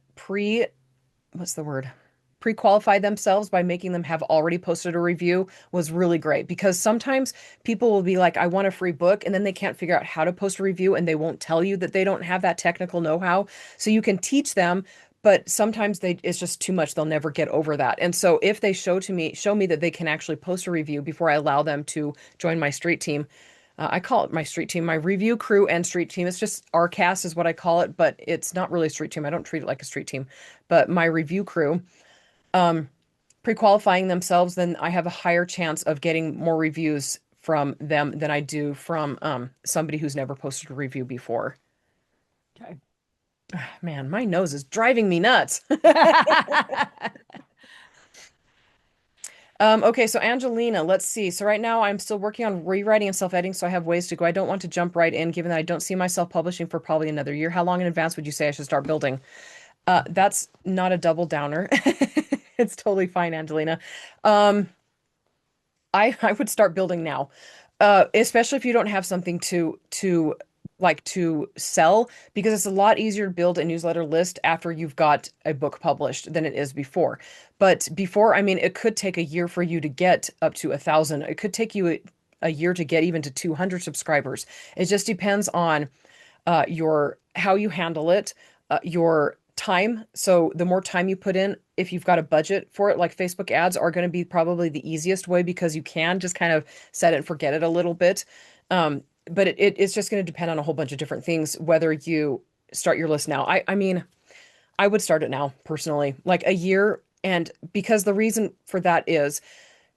S1: what's the word? Pre-qualify themselves by making them have already posted a review was really great, because sometimes people will be like, I want a free book, and then they can't figure out how to post a review, and they won't tell you that they don't have that technical know-how. So you can teach them, but sometimes it's just too much. They'll never get over that. And so if they show me that they can actually post a review before I allow them to join my street team. I call it my street team, my review crew and street team. It's just RCAS is what I call it, but it's not really a street team. I don't treat it like a street team, but my review crew, um, pre-qualifying themselves, then I have a higher chance of getting more reviews from them than I do from somebody who's never posted a review before.
S3: Okay.
S1: Man, my nose is driving me nuts. Okay, so Angelina, let's see. So right now I'm still working on rewriting and self-editing, so I have ways to go. I don't want to jump right in, given that I don't see myself publishing for probably another year. How long in advance would you say I should start building? That's not a double downer. It's totally fine, Angelina. Um, I would start building now, especially if you don't have something to sell, because it's a lot easier to build a newsletter list after you've got a book published than it is before. But before, I mean, it could take a year for you to get up to 1,000. It could take you a year to get even to 200 subscribers. It just depends on your how you handle it, your time. So the more time you put in, if you've got a budget for it, like Facebook ads are going to be probably the easiest way, because you can just kind of set it and forget it a little bit. But it's just going to depend on a whole bunch of different things, whether you start your list now. I mean, I would start it now personally, like a year. And because the reason for that is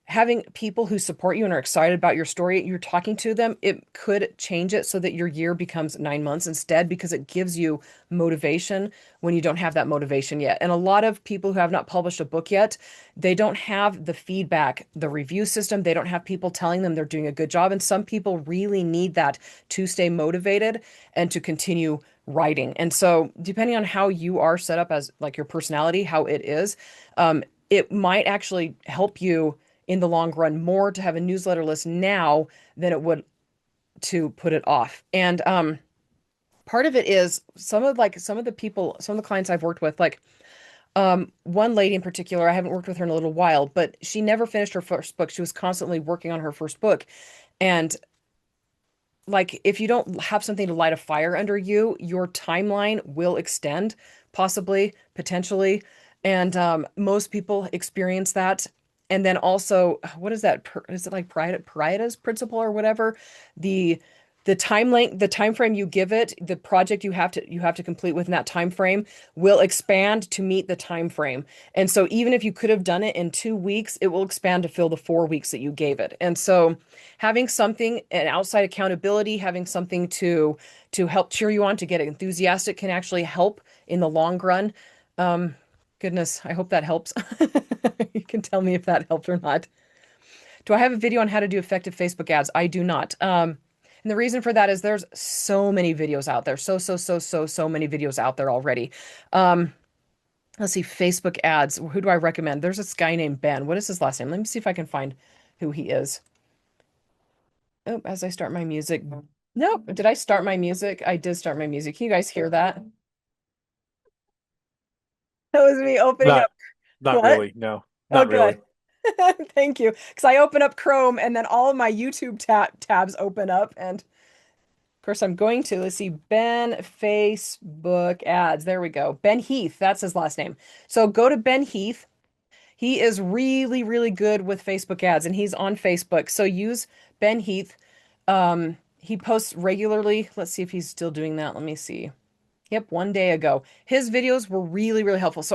S1: having people who support you and are excited about your story, you're talking to them, it could change it so that your year becomes 9 months instead, because it gives you motivation when you don't have that motivation yet. And a lot of people who have not published a book yet, they don't have the feedback, the review system. They don't have people telling them they're doing a good job. And some people really need that to stay motivated and to continue writing. And so, depending on how you are set up as like your personality, how it is, it might actually help you in the long run more to have a newsletter list now than it would to put it off. And part of it is some of the clients I've worked with, like one lady in particular, I haven't worked with her in a little while, but she never finished her first book. She was constantly working on her first book. And like if you don't have something to light a fire under you, your timeline will extend, possibly, potentially. And most people experience that. And then also, what is that? Is it like Pareto's principle or whatever? The the time length, the time frame you give it, the project you have to complete within that time frame will expand to meet the time frame. And so even if you could have done it in 2 weeks, it will expand to fill the 4 weeks that you gave it. And so having something, an outside accountability, having something to help cheer you on, to get enthusiastic, can actually help in the long run. Um, Goodness, I hope that helps. You can tell me if that helped or not. Do I have a video on how to do effective Facebook ads? I do not. And the reason for that is there's so many videos out there. So many videos out there already. Um, let's see, Facebook ads. Who do I recommend? There's this guy named Ben. What is his last name? Let me see if I can find who he is. Oh, as I start my music. Nope. Did I start my music? I did start my music. Can you guys hear that? That was me opening up.
S2: Not, not
S1: What?
S2: really. No,
S1: Oh,
S2: not really.
S1: good. Thank you. Because I open up Chrome and then all of my YouTube tabs open up. And of course, I'm going to, let's see, Ben Facebook ads. There we go. Ben Heath. That's his last name. So go to Ben Heath. He is really, really good with Facebook ads and he's on Facebook. So use Ben Heath. He posts regularly. Let's see if he's still doing that. Let me see. Yep, 1 day ago. His videos were really, really helpful.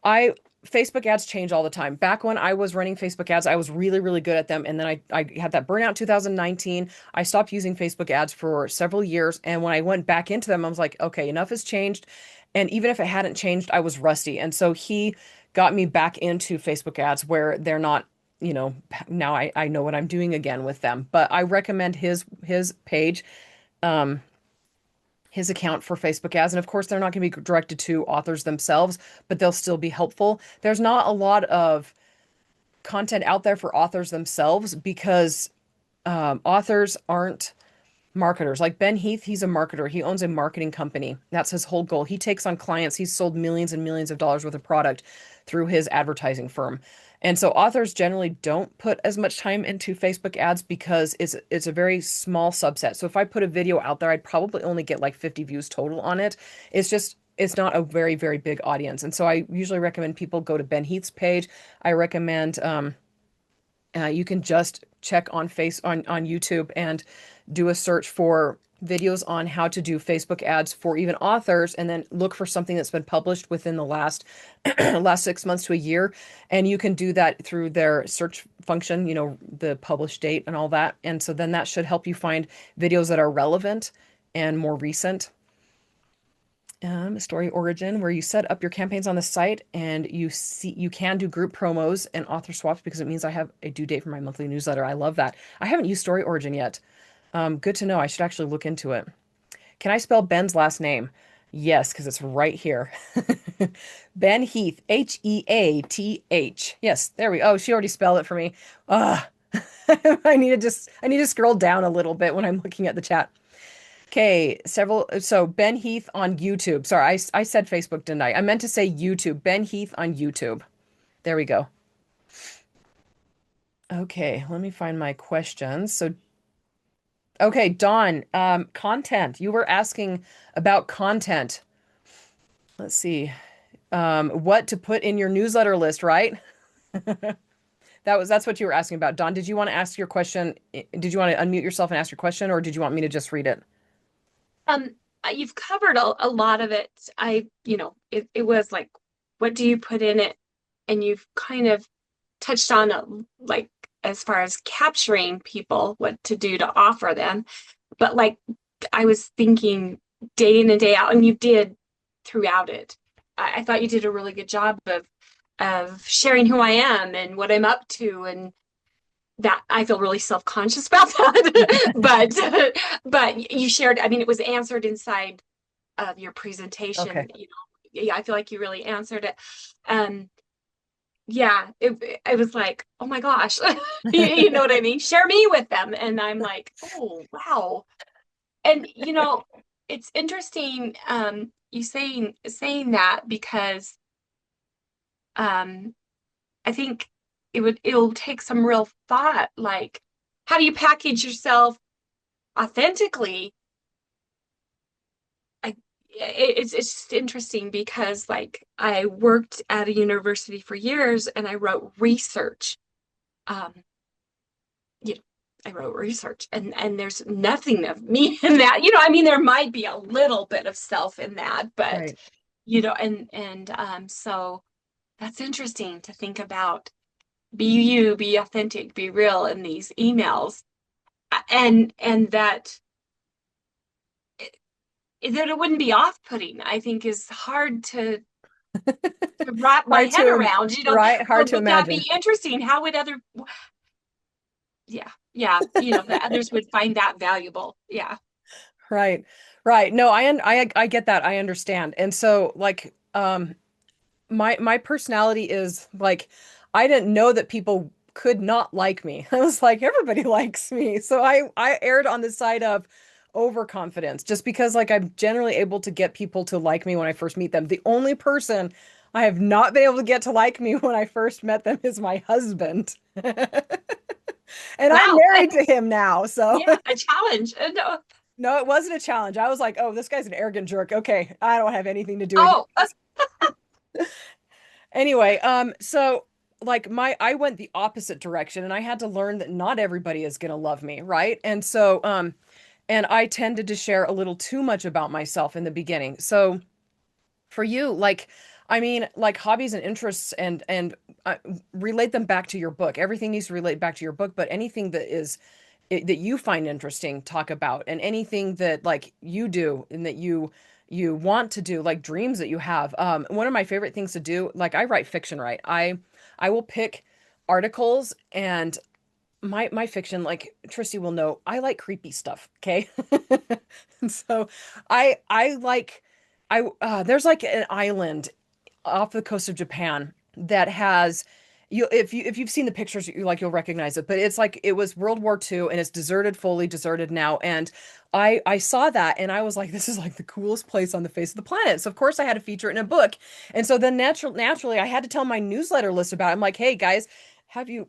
S1: I Facebook ads change all the time. Back when I was running Facebook ads, I was really, really good at them. And then I had that burnout 2019. I stopped using Facebook ads for several years. And when I went back into them, I was like, okay, enough has changed. And even if it hadn't changed, I was rusty. And so he got me back into Facebook ads where they're not, now I know what I'm doing again with them. But I recommend his page. Um, his account for Facebook ads. And of course, they're not going to be directed to authors themselves, but they'll still be helpful. There's not a lot of content out there for authors themselves because authors aren't marketers. Like Ben Heath, he's a marketer. He owns a marketing company. That's his whole goal. He takes on clients. He's sold millions and millions of dollars worth of product through his advertising firm. And so authors generally don't put as much time into Facebook ads because it's a very small subset. So if I put a video out there, I'd probably only get like 50 views total on it. It's not a very, very big audience. And so I usually recommend people go to Ben Heath's page. I recommend you can just check on YouTube and do a search for videos on how to do Facebook ads for even authors, and then look for something that's been published within the last last 6 months to a year. And you can do that through their search function, the published date and all that. And so then that should help you find videos that are relevant and more recent. Story origin, where you set up your campaigns on the site and you can do group promos and author swaps because it means I have a due date for my monthly newsletter. I love that. I haven't used story origin yet. Good to know. I should actually look into it. Can I spell Ben's last name? Yes, because it's right here. Ben Heath, Heath. Yes, there we. Oh, she already spelled it for me. Ah, I need to scroll down a little bit when I'm looking at the chat. Okay, so Ben Heath on YouTube. Sorry, I said Facebook, didn't I? I meant to say YouTube. Ben Heath on YouTube. There we go. Okay, let me find my questions. So, okay, Dawn, content. You were asking about content. Let's see. What to put in your newsletter list, right? That's what you were asking about. Dawn, did you want to ask your question? Did you want to unmute yourself and ask your question, or did you want me to just read it?
S4: Um, you've covered a lot of it. It was like, what do you put in it? And you've kind of touched on like as far as capturing people, what to do to offer them. But like I was thinking day in and day out, and you did throughout it. I thought you did a really good job of sharing who I am and what I'm up to, and that I feel really self-conscious about that. but you shared, I mean, it was answered inside of your presentation.
S1: Okay.
S4: Yeah, I feel like you really answered it. Yeah, it was like, oh my gosh, you know what I mean? Share me with them. And I'm like, oh wow. And it's interesting you saying that because I think it'll take some real thought, like how do you package yourself authentically, I it's just interesting because like I worked at a university for years and I wrote research. Um, you know, I wrote research and there's nothing of me in that. I mean, there might be a little bit of self in that, but
S1: Right.
S4: so that's interesting to think about. Be you, be authentic, be real in these emails, and that it wouldn't be off-putting, I think is hard to wrap my
S1: Hard
S4: head
S1: to,
S4: around.
S1: right? Hard
S4: But
S1: to
S4: would that
S1: imagine.
S4: be interesting? How would yeah, that others would find that valuable. Yeah.
S1: Right. Right. No, I get that. I understand. And so like my personality is like I didn't know that people could not like me. I was like everybody likes me. So I erred on the side of overconfidence just because like I'm generally able to get people to like me when I first meet them. The only person I have not been able to get to like me when I first met them is my husband. And I'm
S4: Wow.
S1: married to him now. So
S4: Yeah, a challenge. No.
S1: no, it wasn't a challenge. I was like, oh, this guy's an arrogant jerk. Okay, I don't have anything to do with
S4: Oh,
S1: you. Anyway, so like I went the opposite direction and I had to learn that not everybody is gonna love me, right? And so and I tended to share a little too much about myself in the beginning. So for you, like I mean, like hobbies and interests and relate them back to your book. Everything needs to relate back to your book, but anything that is that you find interesting, talk about, and anything that like you do and that you want to do, like dreams that you have. One of my favorite things to do, like I write fiction, right? I will pick articles and my fiction, like Tristy will know, I like creepy stuff, okay? And so I like I there's like an island off the coast of Japan that has you if you've seen the pictures you'll recognize it, but it's like it was World War II and it's deserted, fully deserted now. And I saw that and I was like, this is like the coolest place on the face of the planet. So of course I had to feature it in a book. And so then naturally I had to tell my newsletter list about it. I'm like, hey guys, have you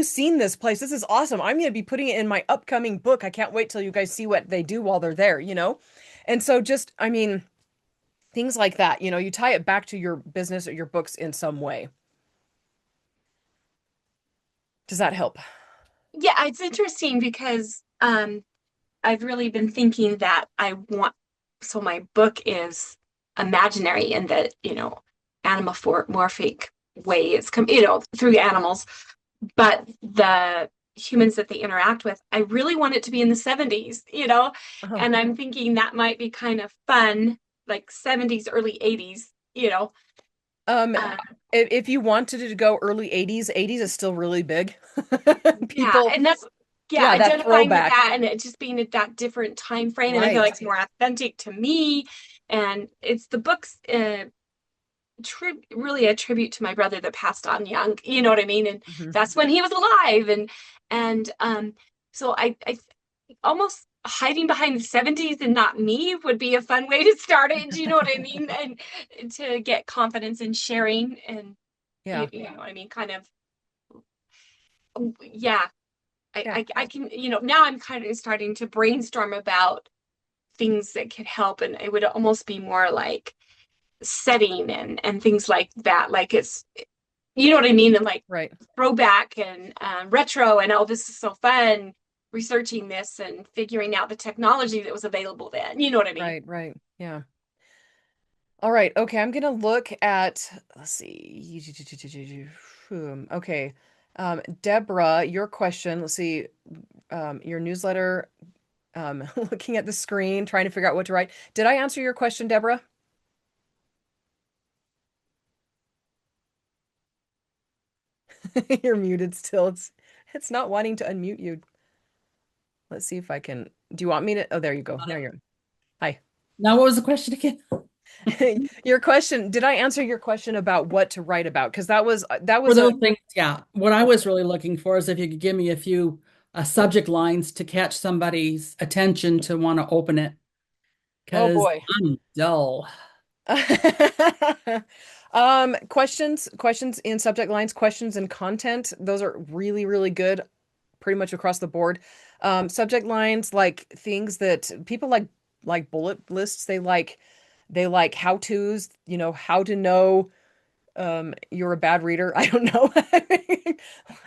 S1: seen this place? This is awesome. I'm going to be putting it in my upcoming book. I can't wait till you guys see what they do while they're there, you know? And so just, I mean, things like that, you tie it back to your business or your books in some way. Does that help?
S4: yeah, it's interesting because I've really been thinking that so my book is imaginary in that, anamorphic way it's through animals, but the humans that they interact with, I really want it to be in the 70s,
S1: Oh.
S4: and I'm thinking that might be kind of fun, like 70s, early 80s,
S1: Um,
S4: uh,
S1: if you wanted to go early 80s, 80s is still really big.
S4: yeah,
S1: People,
S4: and that's yeah,
S1: yeah, that
S4: identifying with
S1: throwback.
S4: that and it just being at that different time frame, and I feel like
S1: Right.
S4: it's more authentic to me, and it's the book's really a tribute to my brother that passed on young, you know what I mean? And
S1: Mhm.
S4: that's when he was alive, and so I almost hiding behind the 70s and not me would be a fun way to start it. Do you know what I mean? And to get confidence in sharing, and
S1: Yeah.
S4: you know what I mean? Kind of, yeah.
S1: Yeah.
S4: I can, now I'm kind of starting to brainstorm about things that could help, and it would almost be more like setting and things like that. Like it's, you know what I mean? And like
S1: Right.
S4: throwback and retro, and oh, this is so fun researching this and figuring out the technology that was available then. You know what I mean?
S1: Right. Right. Yeah. All right. Okay. I'm gonna look at, let's see. Okay. Deborah, your question, let's see, your newsletter, looking at the screen, trying to figure out what to write. Did I answer your question, Deborah? You're muted still. It's not wanting to unmute you. Let's see if I can. Do you want me to? Oh, there you go. Now you're. Hi.
S5: Now, what was the question again?
S1: Your question, did I answer your question about what to write about? Because that
S5: For
S1: was a
S5: those things, yeah. What I was really looking for is if you could give me a few subject lines to catch somebody's attention to want to open it,
S1: oh
S5: because
S1: boy.
S5: I'm dull.
S1: Questions in subject lines, questions in content. Those are really, really good, pretty much across the board. Subject lines like things that people like bullet lists. They like how-tos, how to know you're a bad reader. I don't know.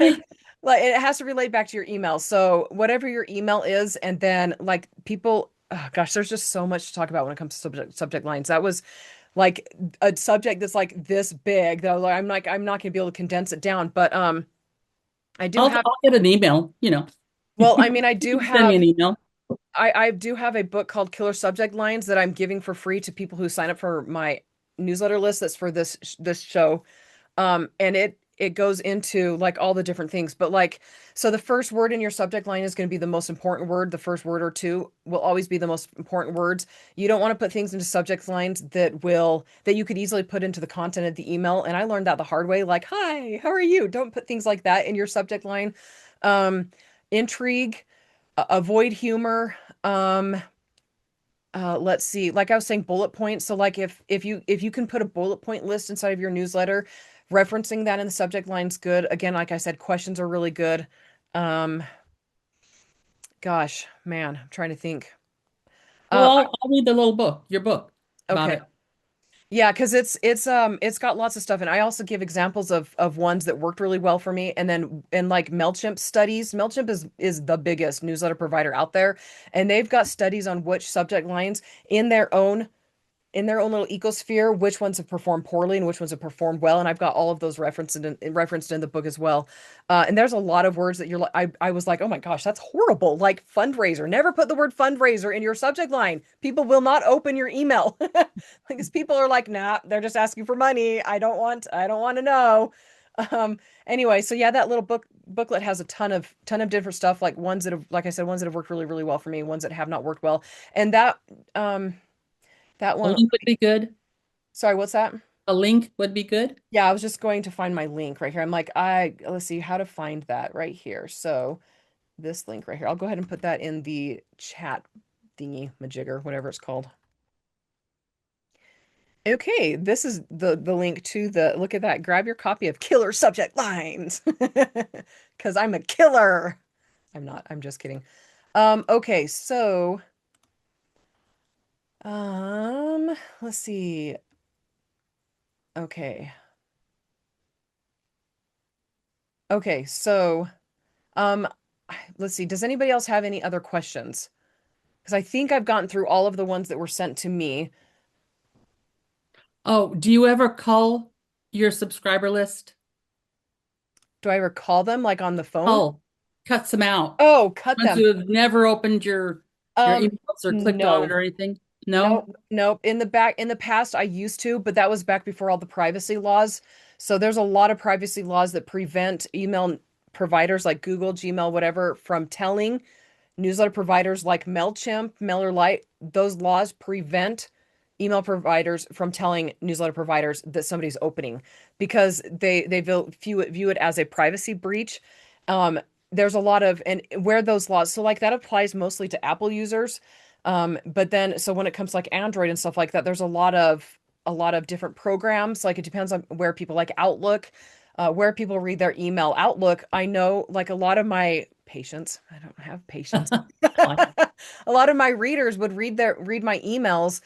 S1: like like it has to relate back to your email. So whatever your email is, and then like people, oh gosh, there's just so much to talk about when it comes to subject lines. That was like a subject that's like this big that I'm not gonna be able to condense it down. But I do have,
S5: I'll get an email, you know.
S1: well, I mean, I do
S5: Send me
S1: have
S5: an email.
S1: I do have a book called Killer Subject Lines that I'm giving for free to people who sign up for my newsletter list that's for this show. And it goes into like all the different things. But like, so the first word in your subject line is going to be the most important word. The first word or two will always be the most important words. You don't want to put things into subject lines that you could easily put into the content of the email. And I learned that the hard way, like, hi, how are you? Don't put things like that in your subject line. Um, Intrigue, avoid humor. Um, let's see. Like I was saying, bullet points. So like if you can put a bullet point list inside of your newsletter, referencing that in the subject line's good. Again, like I said, questions are really good. Um, gosh, man, I'm trying to think.
S5: Well,
S1: Uh,
S5: I'll read the little book, your book about
S1: okay.
S5: it.
S1: Yeah, because it's got lots of stuff, and I also give examples of ones that worked really well for me, and then in like Mailchimp studies. Mailchimp is the biggest newsletter provider out there, and they've got studies on which subject lines in their own little ecosphere, which ones have performed poorly and which ones have performed well. And I've got all of those referenced in the book as well. And there's a lot of words that you're like, I was like, oh my gosh, that's horrible. Like fundraiser. Never put the word fundraiser in your subject line. People will not open your email. Because people are like, nah, they're just asking for money. I don't want to know. Anyway, so yeah, that little booklet has a ton of different stuff, like ones that have, like I said, ones that have worked really, really well for me, ones that have not worked well. And um that
S5: A
S1: one,
S5: link would be good.
S1: sorry, what's that?
S5: A link would be good.
S1: Yeah, I was just going to find my link right here. I'm like, let's see how to find that right here. So this link right here, I'll go ahead and put that in the chat thingy majigger, whatever it's called. Okay, this is the link to the, look at that. Grab your copy of Killer Subject Lines. Because I'm a killer. I'm not, I'm just kidding. Okay, so let's see. Okay. Okay, so Um, let's see. Does anybody else have any other questions? Because I think I've gotten through all of the ones that were sent to me.
S5: Oh, do you ever call your subscriber list?
S1: Do I recall them like on the phone?
S5: Oh, cuts them out.
S1: Oh, cut
S5: Ones
S1: them.
S5: who have never opened your
S1: Um,
S5: emails or clicked on it
S1: no.
S5: or anything? No?
S1: Nope, nope. In the past, I used to, but that was back before all the privacy laws. So there's a lot of privacy laws that prevent email providers like Google, Gmail, whatever, from telling newsletter providers like MailChimp, MailerLite. Those laws prevent email providers from telling newsletter providers that somebody's opening because they view it as a privacy breach. There's a lot of, and where those laws, so like that applies mostly to Apple users. But then so when it comes to like Android and stuff like that, there's a lot of different programs. Like it depends on where people like Outlook, where people read their email. Outlook, I know like a lot of my patients, I don't have patients. A lot of my readers would read my emails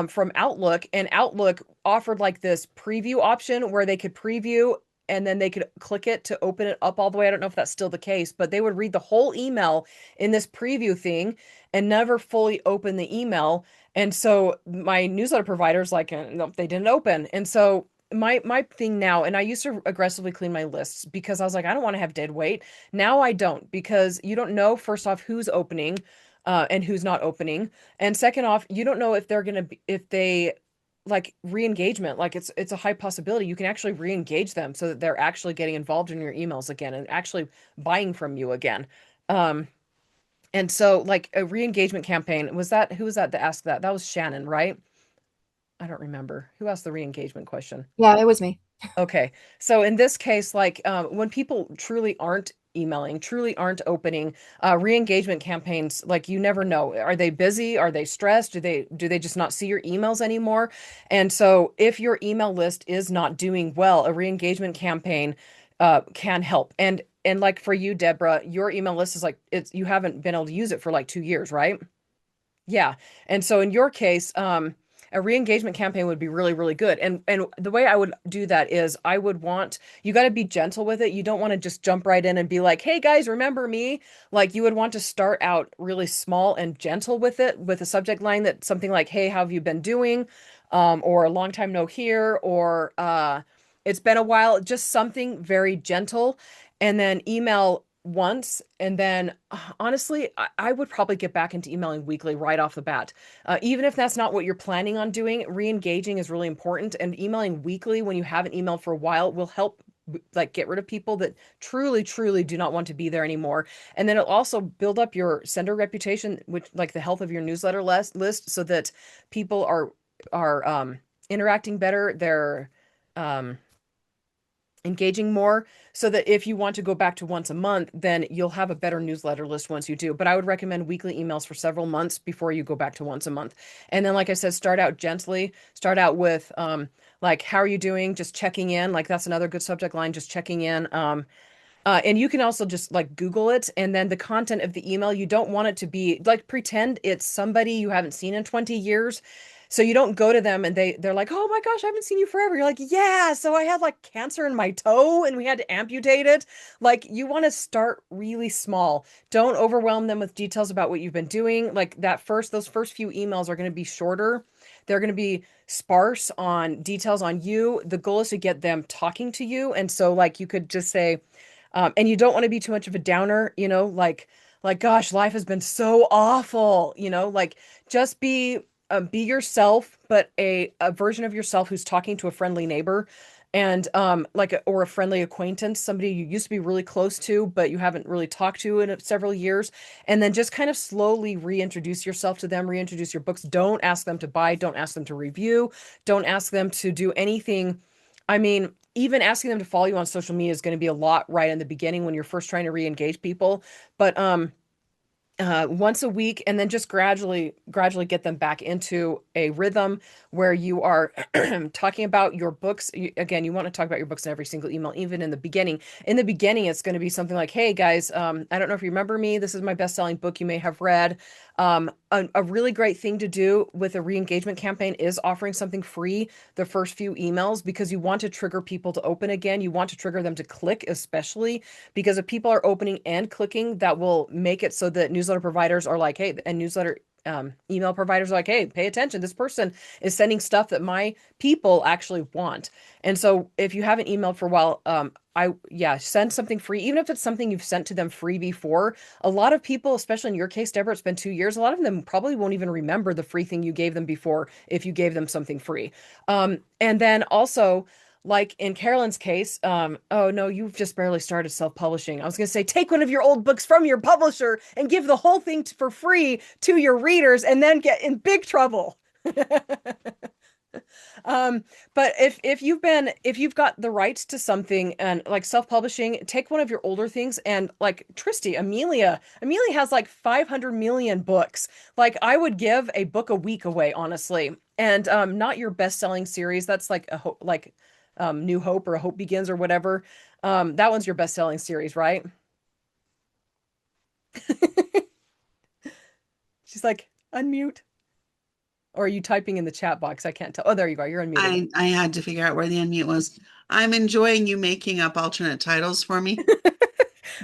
S1: from Outlook, and Outlook offered like this preview option where they could preview and then they could click it to open it up all the way. I don't know if that's still the case, but they would read the whole email in this preview thing and never fully open the email. And so my newsletter providers like nope, they didn't open. And so my thing now, and I used to aggressively clean my lists because I was like, I don't want to have dead weight. Now I don't, because you don't know first off who's opening and who's not opening. And second off, you don't know if they're gonna be, if they like re-engagement, like it's a high possibility you can actually re-engage them so that they're actually getting involved in your emails again and actually buying from you again. Um, and so like a re-engagement campaign, who was that asked that? That was Shannon, right? I don't remember. Who asked the re-engagement question?
S6: Yeah, it was me.
S1: Okay. So in this case, like when people truly aren't emailing, truly aren't opening, re-engagement campaigns, like you never know. Are they busy? Are they stressed? Do they just not see your emails anymore? And so if your email list is not doing well, a re-engagement campaign can help. And and like for you, Deborah, your email list is like it's you haven't been able to use it for like 2 years, right? Yeah. And so in your case, a re-engagement campaign would be really, really good. And the way I would do that is I would want you got to be gentle with it. You don't want to just jump right in and be like, "Hey guys, remember me?" Like you would want to start out really small and gentle with it, with a subject line that something like, "Hey, how have you been doing?" Or a long time no here, or it's been a while, just something very gentle. And then email once, and then honestly, I would probably get back into emailing weekly right off the bat. Even if that's not what you're planning on doing, re-engaging is really important, and emailing weekly when you haven't emailed for a while will help like get rid of people that truly, truly do not want to be there anymore. And then it'll also build up your sender reputation, which like the health of your newsletter list, so that people are interacting better. They're um engaging more, so that if you want to go back to once a month, then you'll have a better newsletter list once you do. But I would recommend weekly emails for several months before you go back to once a month. And then, like I said, start out gently. Start out with like, how are you doing? Just checking in. Like that's another good subject line, just checking in. And you can also just like Google it. And then the content of the email, you don't want it to be like pretend it's somebody you haven't seen in 20 years. So you don't go to them and they're like, "Oh my gosh, I haven't seen you forever." You're like, "Yeah, so I had like cancer in my toe and we had to amputate it." Like you want to start really small. Don't overwhelm them with details about what you've been doing. Like those first few emails are going to be shorter. They're going to be sparse on details on you. The goal is to get them talking to you. And so like you could just say, and you don't want to be too much of a downer, like gosh, life has been so awful, like just be yourself, but a version of yourself who's talking to a friendly neighbor, and or a friendly acquaintance, somebody you used to be really close to, but you haven't really talked to in several years, and then just kind of slowly reintroduce yourself to them, reintroduce your books. Don't ask them to buy, don't ask them to review, don't ask them to do anything. I mean, even asking them to follow you on social media is going to be a lot right in the beginning when you're first trying to re-engage people. But once a week, and then just gradually get them back into a rhythm where you are talking about your books. Again, you want to talk about your books in every single email, even in the beginning. In the beginning, it's going to be something like, "Hey guys, I don't know if you remember me. This is my best-selling book you may have read." A really great thing to do with a re-engagement campaign is offering something free the first few emails, because you want to trigger people to open again. You want to trigger them to click, especially because if people are opening and clicking, that will make it so that newsletter providers are like, "Hey," and newsletter email providers are like, "Hey, pay attention. This person is sending stuff that my people actually want." And so if you haven't emailed for a while, yeah, send something free, even if it's something you've sent to them free before. A lot of people, especially in your case, Deborah, it's been 2 years. A lot of them probably won't even remember the free thing you gave them before if you gave them something free. And then also, like in Carolyn's case, oh no, you've just barely started self-publishing. I was going to say, take one of your old books from your publisher and give the whole thing for free to your readers, and then get in big trouble. Um, but if you've got the rights to something and like self-publishing, take one of your older things, and like Tristy, Amelia has like 500 million books. Like I would give a book a week away, honestly. And not your best-selling series. That's like New Hope or A Hope Begins or whatever. That one's your best-selling series, right? She's like, unmute. Or are you typing in the chat box? I can't tell. Oh, there you go. You're unmuted.
S6: I had to figure out where the unmute was. I'm enjoying you making up alternate titles for me.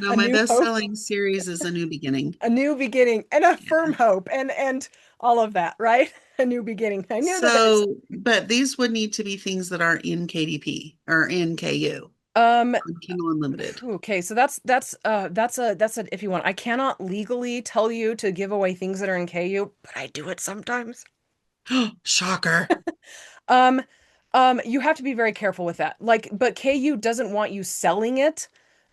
S6: No,
S1: A
S6: my
S1: New Hope,
S6: best-selling series is A New Beginning.
S1: A New Beginning, and A
S6: Yeah.
S1: Firm Hope, and all of that, right? A New Beginning. I knew that there was.
S6: But these would need to be things that are in KDP or in KU,
S1: Um,
S6: on Kindle Unlimited.
S1: okay, so that's a iffy one. I cannot legally tell you to give away things that are in KU, but I do it sometimes.
S6: Shocker.
S1: Um, you have to be very careful with that. Like, but KU doesn't want you selling it.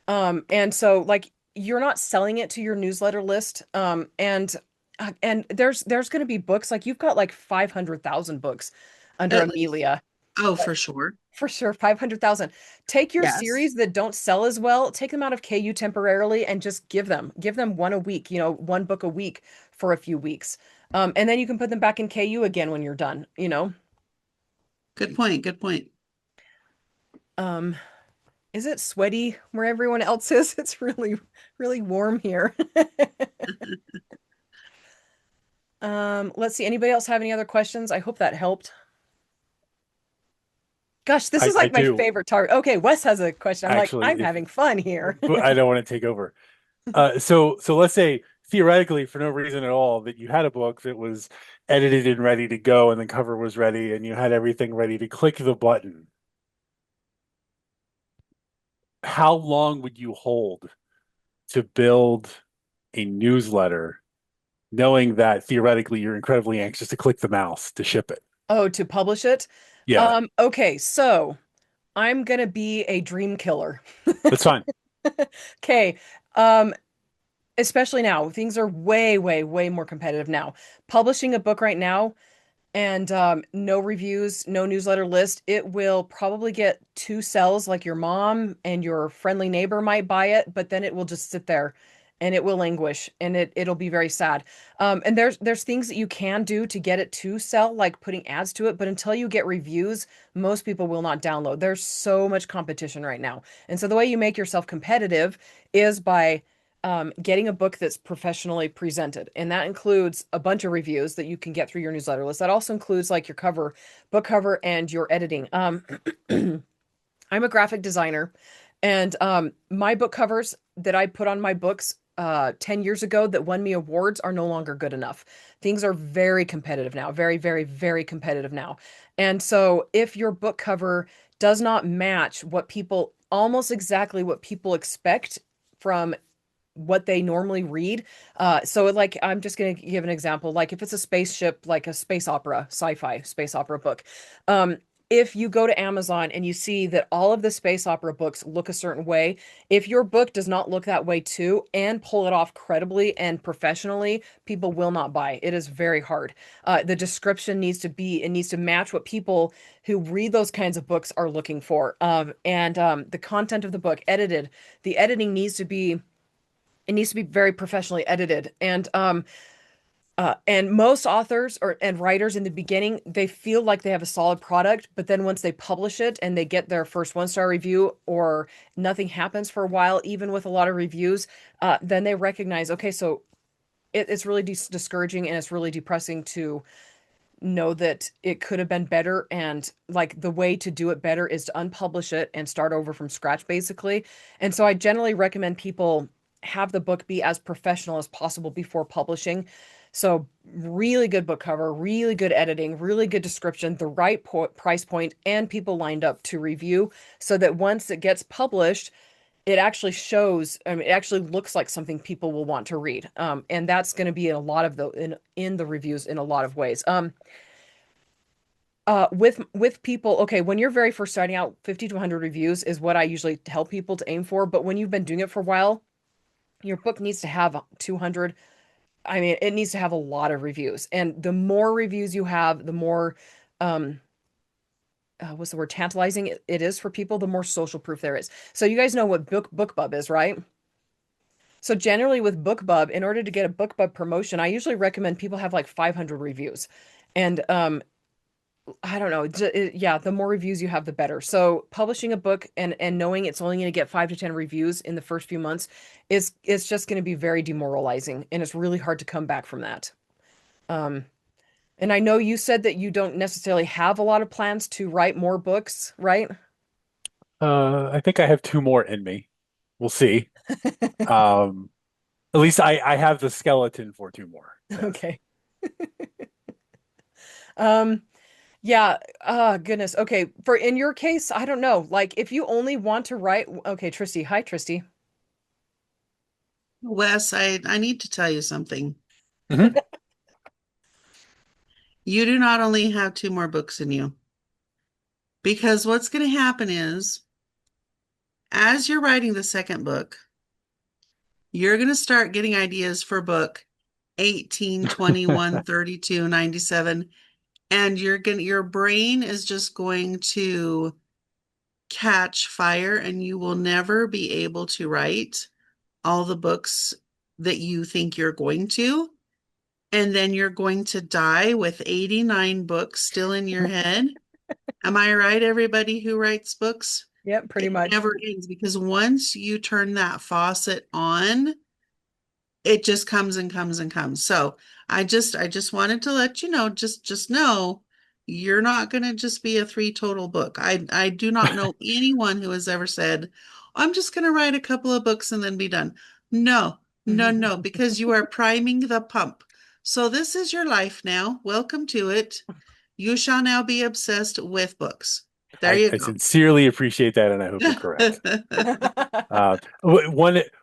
S1: And so like you're not selling it to your newsletter list. And there's going to be books like you've got like 500,000 books under
S6: At least.
S1: Amelia.
S6: Oh, for sure.
S1: For sure, 500,000. Take your
S6: Yes.
S1: series that don't sell as well, take them out of KU temporarily and just give them one a week, one book a week for a few weeks. And then you can put them back in KU again when you're done.
S6: Good point. Good point.
S1: Um, Is it sweaty where everyone else is? It's really, really warm here. Let's see. Anybody else have any other questions? I hope that helped. Gosh, this is
S2: I
S1: like my
S2: do
S1: favorite target. Okay, Wes has a question. I'm like,
S2: actually,
S1: I'm
S2: if
S1: having fun here.
S2: but I don't want to take over. So let's say theoretically, for no reason at all, that you had a book that was edited and ready to go, and the cover was ready, and you had everything ready to click the button. How long would you hold to build a newsletter, knowing that theoretically you're incredibly anxious to click the mouse to ship it?
S1: Oh, to publish it?
S2: Yeah,
S1: Okay, so I'm gonna be a dream killer.
S2: that's fine.
S1: Okay. Um, Especially now, things are way, way, way more competitive now. Publishing a book right now and no reviews, no newsletter list, it will probably get two sells, like your mom and your friendly neighbor might buy it, but then it will just sit there and it will languish and it'll be very sad. And there's things that you can do to get it to sell, like putting ads to it, but until you get reviews, most people will not download. There's so much competition right now. And so the way you make yourself competitive is by getting a book that's professionally presented. And that includes a bunch of reviews that you can get through your newsletter list. That also includes like your cover, book cover, and your editing. I'm a graphic designer, and my book covers that I put on my books 10 years ago that won me awards are no longer good enough. Things are very competitive now, very, very, very competitive now. And so if your book cover does not match what people, almost exactly what people expect from what they normally read. So like I'm just going to give an example. Like if it's a spaceship, like a space opera, sci-fi space opera book. If you go to Amazon and you see that all of the space opera books look a certain way, if your book does not look that way too and pull it off credibly and professionally, people will not buy. It is very hard. The description needs to be, it needs to match what people who read those kinds of books are looking for. And the content of the book, edited, the editing needs to be, it needs to be very professionally edited. And most authors or and writers in the beginning, they feel like they have a solid product, but then once they publish it and they get their first one-star review or nothing happens for a while, even with a lot of reviews, then they recognize, okay, so it's really discouraging and it's really depressing to know that it could have been better, and like the way to do it better is to unpublish it and start over from scratch basically. And so I generally recommend people have the book be as professional as possible before publishing. So really good book cover, really good editing, really good description, the right price point, and people lined up to review, so that once it gets published it actually shows, I mean, it actually looks like something people will want to read. And that's going to be in a lot of the in the reviews in a lot of ways. With people, okay, when you're very first starting out, 50 to 100 reviews is what I usually tell people to aim for. But when you've been doing it for a while, your book needs to have 200. I mean, it needs to have a lot of reviews. And the more reviews you have, the more, um, what's the word, tantalizing it is for people, the more social proof there is. So you guys know what BookBub is, right? So generally with BookBub, in order to get a BookBub promotion, I usually recommend people have like 500 reviews. And I don't know. Yeah, the more reviews you have, the better. So publishing a book and knowing it's only going to get 5 to 10 reviews in the first few months is it's just going to be very demoralizing, and it's really hard to come back from that. Um, and I know you said that you don't necessarily have a lot of plans to write more books, right?
S2: I think I have two more in me. We'll see. Um, at least I have the skeleton for two more. Yes.
S1: Okay. Um, yeah, goodness. Okay, for in your case, I don't know. Like if you only want to write, okay, Tristy. Hi, Tristy.
S6: Wes, I need to tell you something.
S2: Mhm.
S6: You do not only have two more books in you, because what's going to happen is, as you're writing the second book, you're going to start getting ideas for book 18, 21, 32, 97, and your brain is just going to catch fire, and you will never be able to write all the books that you think you're going to. And then you're going to die with 89 books still in your head. Am I right, everybody who writes books?
S1: Yep, pretty
S6: It
S1: much.
S6: never ends because once you turn that faucet on, it just comes and comes and comes. So I just wanted to let you know, just know you're not gonna just be a three total book. I do not know anyone who has ever said, I'm just gonna write a couple of books and then be done. No, no, no, because you are priming the pump. So this is your life now. Welcome to it. You shall now be obsessed with books. There you
S2: I sincerely appreciate that, and I hope you're correct.
S6: go.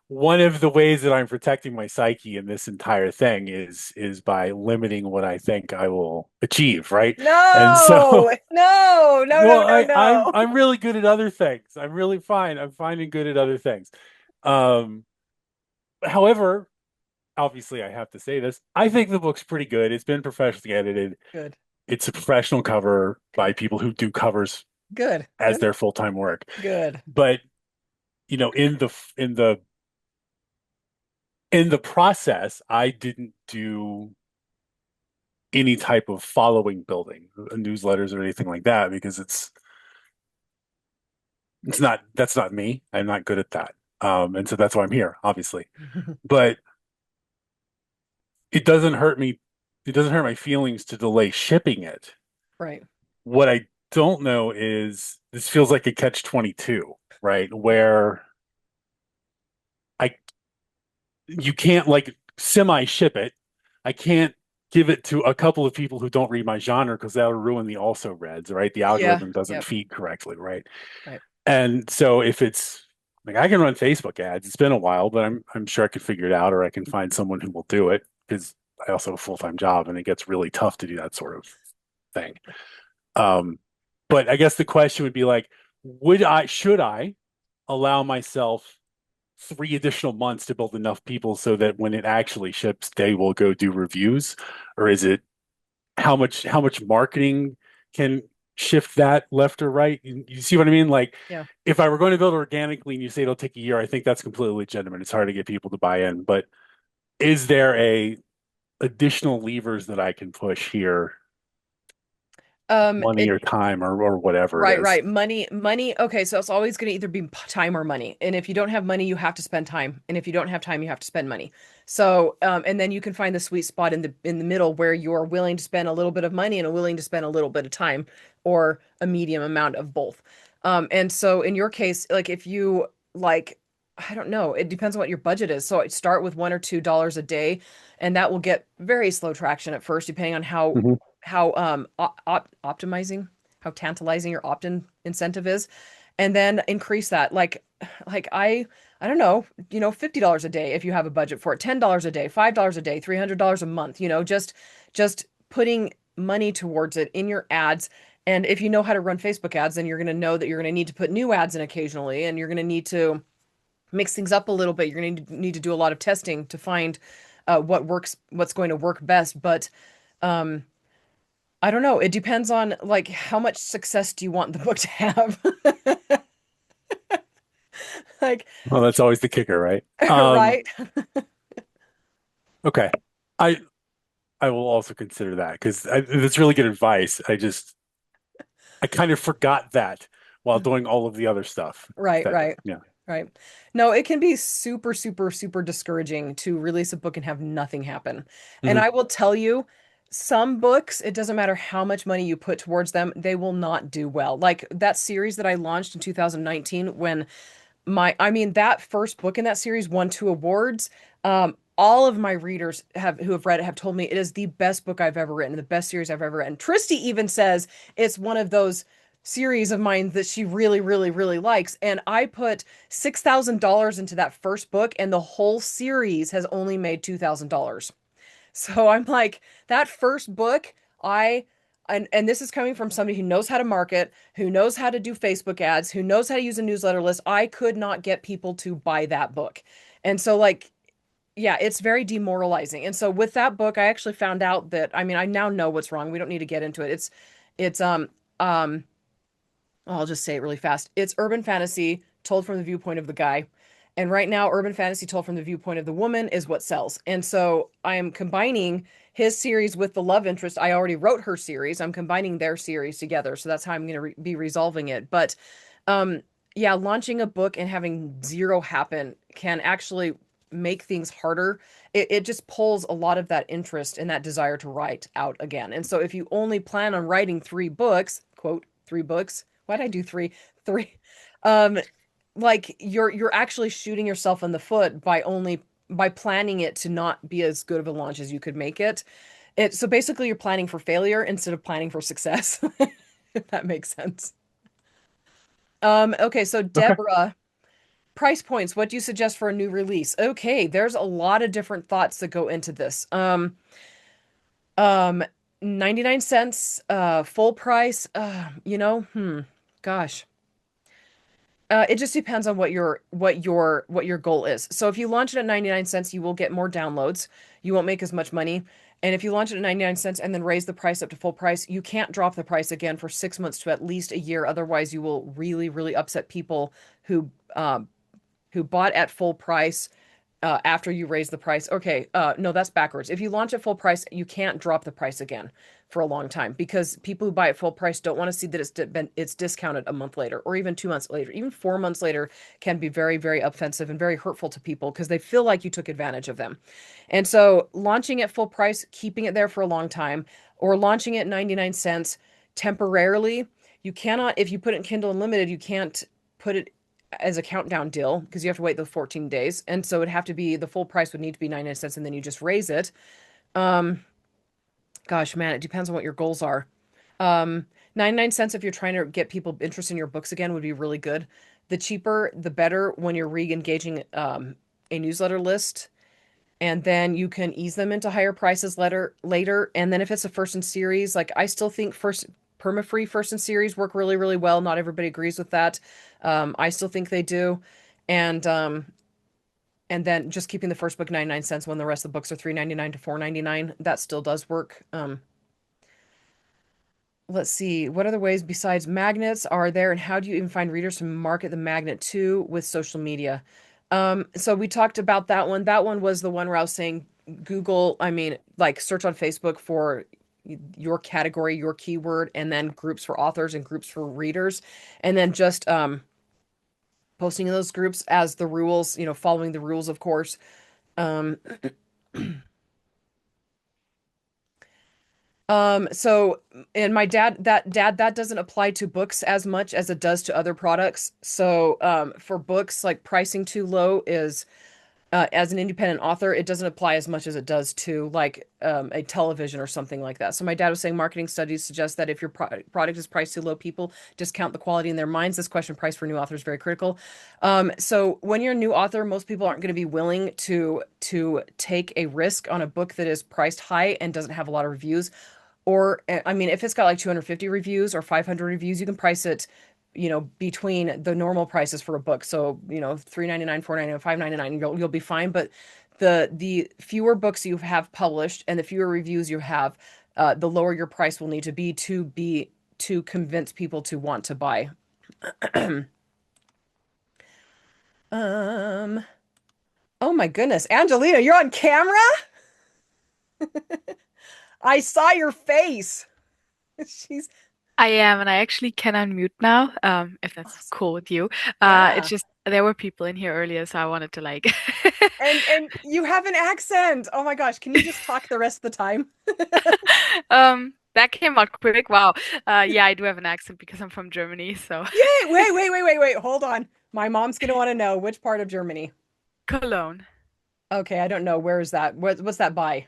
S2: One of the ways that I'm protecting my psyche in this entire thing is by limiting what I think I will achieve, right? And so,
S1: No, no, no, no,
S2: well,
S1: no,
S2: I'm
S1: no.
S2: I'm really good at other things. I'm really fine. I'm finding good at other things. Um, however, obviously, I have to say this. I think the book's pretty good. It's been professionally edited.
S1: Good,
S2: It's a professional cover by people who do covers
S1: good,
S2: as
S1: good,
S2: their full-time work.
S1: good.
S2: But in the process, I didn't do any type of following building, newsletters or anything like that, because it's not that's not me. I'm not good at that. And so that's why I'm here, obviously. But it doesn't hurt me. It doesn't hurt my feelings to delay shipping it.
S1: Right.
S2: What I don't know is this feels like a catch-22, right? Where I you can't like semi ship it. I can't give it to a couple of people who don't read my genre because that'll ruin the also reads, right? The
S1: Yeah.
S2: algorithm doesn't
S1: Yep.
S2: feed correctly, right?
S1: Right.
S2: And so if it's like I can run Facebook ads, it's been a while, but I'm sure I could figure it out, or I can find someone who will do it because I also have a full-time job and it gets really tough to do that sort of thing. Um, but I guess the question would be like, should I allow myself 3 additional months to build enough people so that when it actually ships, they will go do reviews? Or is it how much marketing can shift that left or right? You see what I mean? Like
S1: Yeah.
S2: if I were going to build organically and you say it'll take a year, I think that's completely legitimate. It's hard to get people to buy in, but is there a additional levers that I can push here, money
S1: It
S2: or time or whatever it
S1: Right,
S2: is?
S1: right. Money. Okay, so it's always going to either be time or money. And if you don't have money, you have to spend time. And if you don't have time, you have to spend money. So, and then you can find the sweet spot in the middle where you're willing to spend a little bit of money and willing to spend a little bit of time, or a medium amount of both. And so in your case, like if you like, I don't know, it depends on what your budget is. So I start with $1 or $2 a day, and that will get very slow traction at first, depending on
S2: Mhm.
S1: how optimizing how tantalizing your opt-in incentive is, and then increase that like I don't know, $50 a day if you have a budget for it, $10 a day, $5 a day, $300 a month, just putting money towards it in your ads. And if you know how to run Facebook ads, then you're going to know that you're going to need to put new ads in occasionally, and you're going to need to mix things up a little bit. You're going to need to do a lot of testing to find what's going to work best. But um I don't know. It depends on like how much success do you want the book to have? Like,
S2: Well, that's always the kicker, right?
S1: right?
S2: Okay. I I will also consider that because that's really good advice. I kind of forgot that while doing all of the other stuff.
S1: Right,
S2: That
S1: right,
S2: yeah.
S1: right. No, it can be super, super, super discouraging to release a book and have nothing happen. And
S2: Mhm.
S1: I will tell you, some books, it doesn't matter how much money you put towards them, they will not do well. Like that series that I launched in 2019, when I mean, that first book in that series won 2 awards. All of my readers who have read it have told me it is the best book I've ever written, the best series I've ever written. Tristy even says it's one of those series of mine that she really, really, really likes. And I put $6,000 into that first book, and the whole series has only made $2,000. So I'm like, that first book, and this is coming from somebody who knows how to market, who knows how to do Facebook ads, who knows how to use a newsletter list. I could not get people to buy that book. And so like, yeah, it's very demoralizing. And so with that book, I actually found out that, I mean, I now know what's wrong. We don't need to get into it. It's um I'll just say it really fast. It's urban fantasy told from the viewpoint of the guy. And right now, urban fantasy told from the viewpoint of the woman is what sells. And so I am combining his series with the love interest. I already wrote her series. I'm combining their series together. So that's how I'm going to be resolving it. But um, yeah, launching a book and having zero happen can actually make things harder. It just pulls a lot of that interest and that desire to write out again. And so if you only plan on writing 3 books, quote, 3 books, why'd I do three? Three. Um, like you're actually shooting yourself in the foot by planning it to not be as good of a launch as you could make it. So basically you're planning for failure instead of planning for success, if that makes sense. Okay, so
S2: Okay.
S1: Deborah, price points, what do you suggest for a new release? Okay, there's a lot of different thoughts that go into this. Um, 99 cents, full price, gosh. It just depends on what your goal is. So if you launch it at 99 cents, you will get more downloads. You won't make as much money. And if you launch it at 99 cents and then raise the price up to full price, you can't drop the price again for 6 months to at least a year. Otherwise, you will really, really upset people who um, who bought at full price after you raise the price. Okay, no, that's backwards. If you launch at full price, you can't drop the price again for a long time because people who buy at full price don't want to see that it's discounted a month later or even 2 months later. Even 4 months later can be very, very offensive and very hurtful to people because they feel like you took advantage of them. And so launching at full price, keeping it there for a long time, or launching at 99 cents temporarily, you cannot, if you put it in Kindle Unlimited, you can't put it as a countdown deal because you have to wait the 14 days. And so it'd have to be the full price would need to be 99 cents and then you just raise it. Um, Gosh, man, it depends on what your goals are. 99 cents if you're trying to get people interested in your books again would be really good. The cheaper, the better when you're re-engaging a newsletter list. And then you can ease them into higher prices later. And then if it's a first in series, like I still think first perma-free first in series work really, really well. Not everybody agrees with that. I still think they do. And and then just keeping the first book 99 cents when the rest of the books are 3.99 to 4.99, that still does work. Let's see, what other ways besides magnets are there, and how do you even find readers to market the magnet to with social media? So we talked about that one. That one was the one where I was saying Google, I mean, like search on Facebook for your category, your keyword, and then groups for authors and groups for readers, and then just posting in those groups as the rules, following the rules, of course. Um, so and my dad, that doesn't apply to books as much as it does to other products. So, for books, like pricing too low is, as an independent author, it doesn't apply as much as it does to like a television or something like that. So my dad was saying marketing studies suggest that if your product is priced too low, people discount the quality in their minds. This question, price for new authors, is very critical. So when you're a new author, most people aren't going to be willing to take a risk on a book that is priced high and doesn't have a lot of reviews. Or, I mean, if it's got like 250 reviews or 500 reviews, you can price it, between the normal prices for a book. So, 3.99, 4.99, 5.99, you'll be fine. But the fewer books you have published and the fewer reviews you have, the lower your price will need to to convince people to want to buy. Um, oh my goodness, Angelina, you're on camera? I saw your face. She's
S7: I am, and I actually can unmute now, if that's
S1: awesome.
S7: cool with you. It's
S1: Yeah.
S7: just there were people in here earlier, so I wanted to like
S1: And you have an accent. Oh my gosh, can you just talk the rest of the time?
S7: that came out quick. Wow. Yeah, I do have an accent because I'm from Germany, so
S1: Yay! Wait. Hold on. My mom's gonna want to know which part of Germany.
S7: Cologne.
S1: Okay, I don't know. Where is that? What's that by?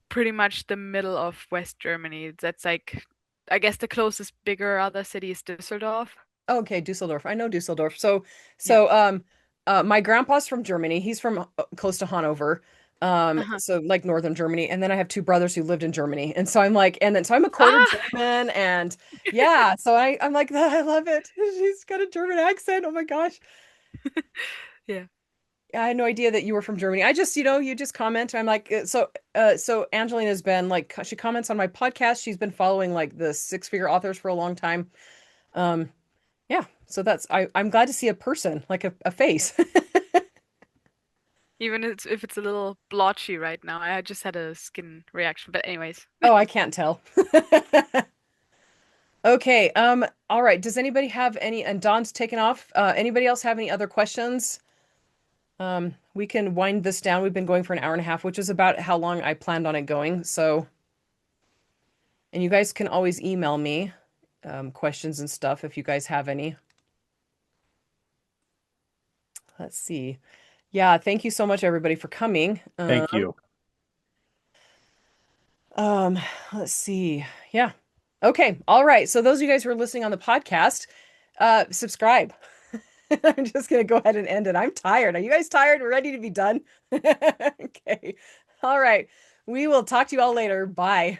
S7: Pretty much the middle of West Germany. That's like I guess the closest bigger other city is Düsseldorf.
S1: Okay, Dusseldorf. I know Dusseldorf. So,
S7: Yeah.
S1: so my grandpa's from Germany. He's from close to Hanover.
S7: Uh-huh.
S1: So like northern Germany. And then I have two brothers who lived in Germany. And so I'm like, and then so I'm a quarter
S7: Ah,
S1: German, and yeah. So I'm like, I love it. She's got a German accent. Oh my gosh.
S7: yeah.
S1: I had no idea that you were from Germany. I just, you just comment. I'm like, so Angelina's been like, she comments on my podcast. She's been following like the six-figure authors for a long time. Um, yeah. So I'm glad to see a person, like a face.
S7: Even if it's a little blotchy right now. I just had a skin reaction, but anyways.
S1: Oh, I can't tell. Okay. All right. Does anybody have any, and Don's taken off. Anybody else have any other questions? We can wind this down. We've been going for an hour and a half, which is about how long I planned on it going. So, and you guys can always email me questions and stuff if you guys have any. Let's see. Yeah, thank you so much, everybody, for coming.
S2: Thank you.
S1: Um, let's see. Yeah. Okay. All right. So those of you guys who are listening on the podcast, subscribe. I'm just gonna go ahead and end it. I'm tired. Are you guys tired? We're ready to be done. Okay. All right. We will talk to you all later. Bye.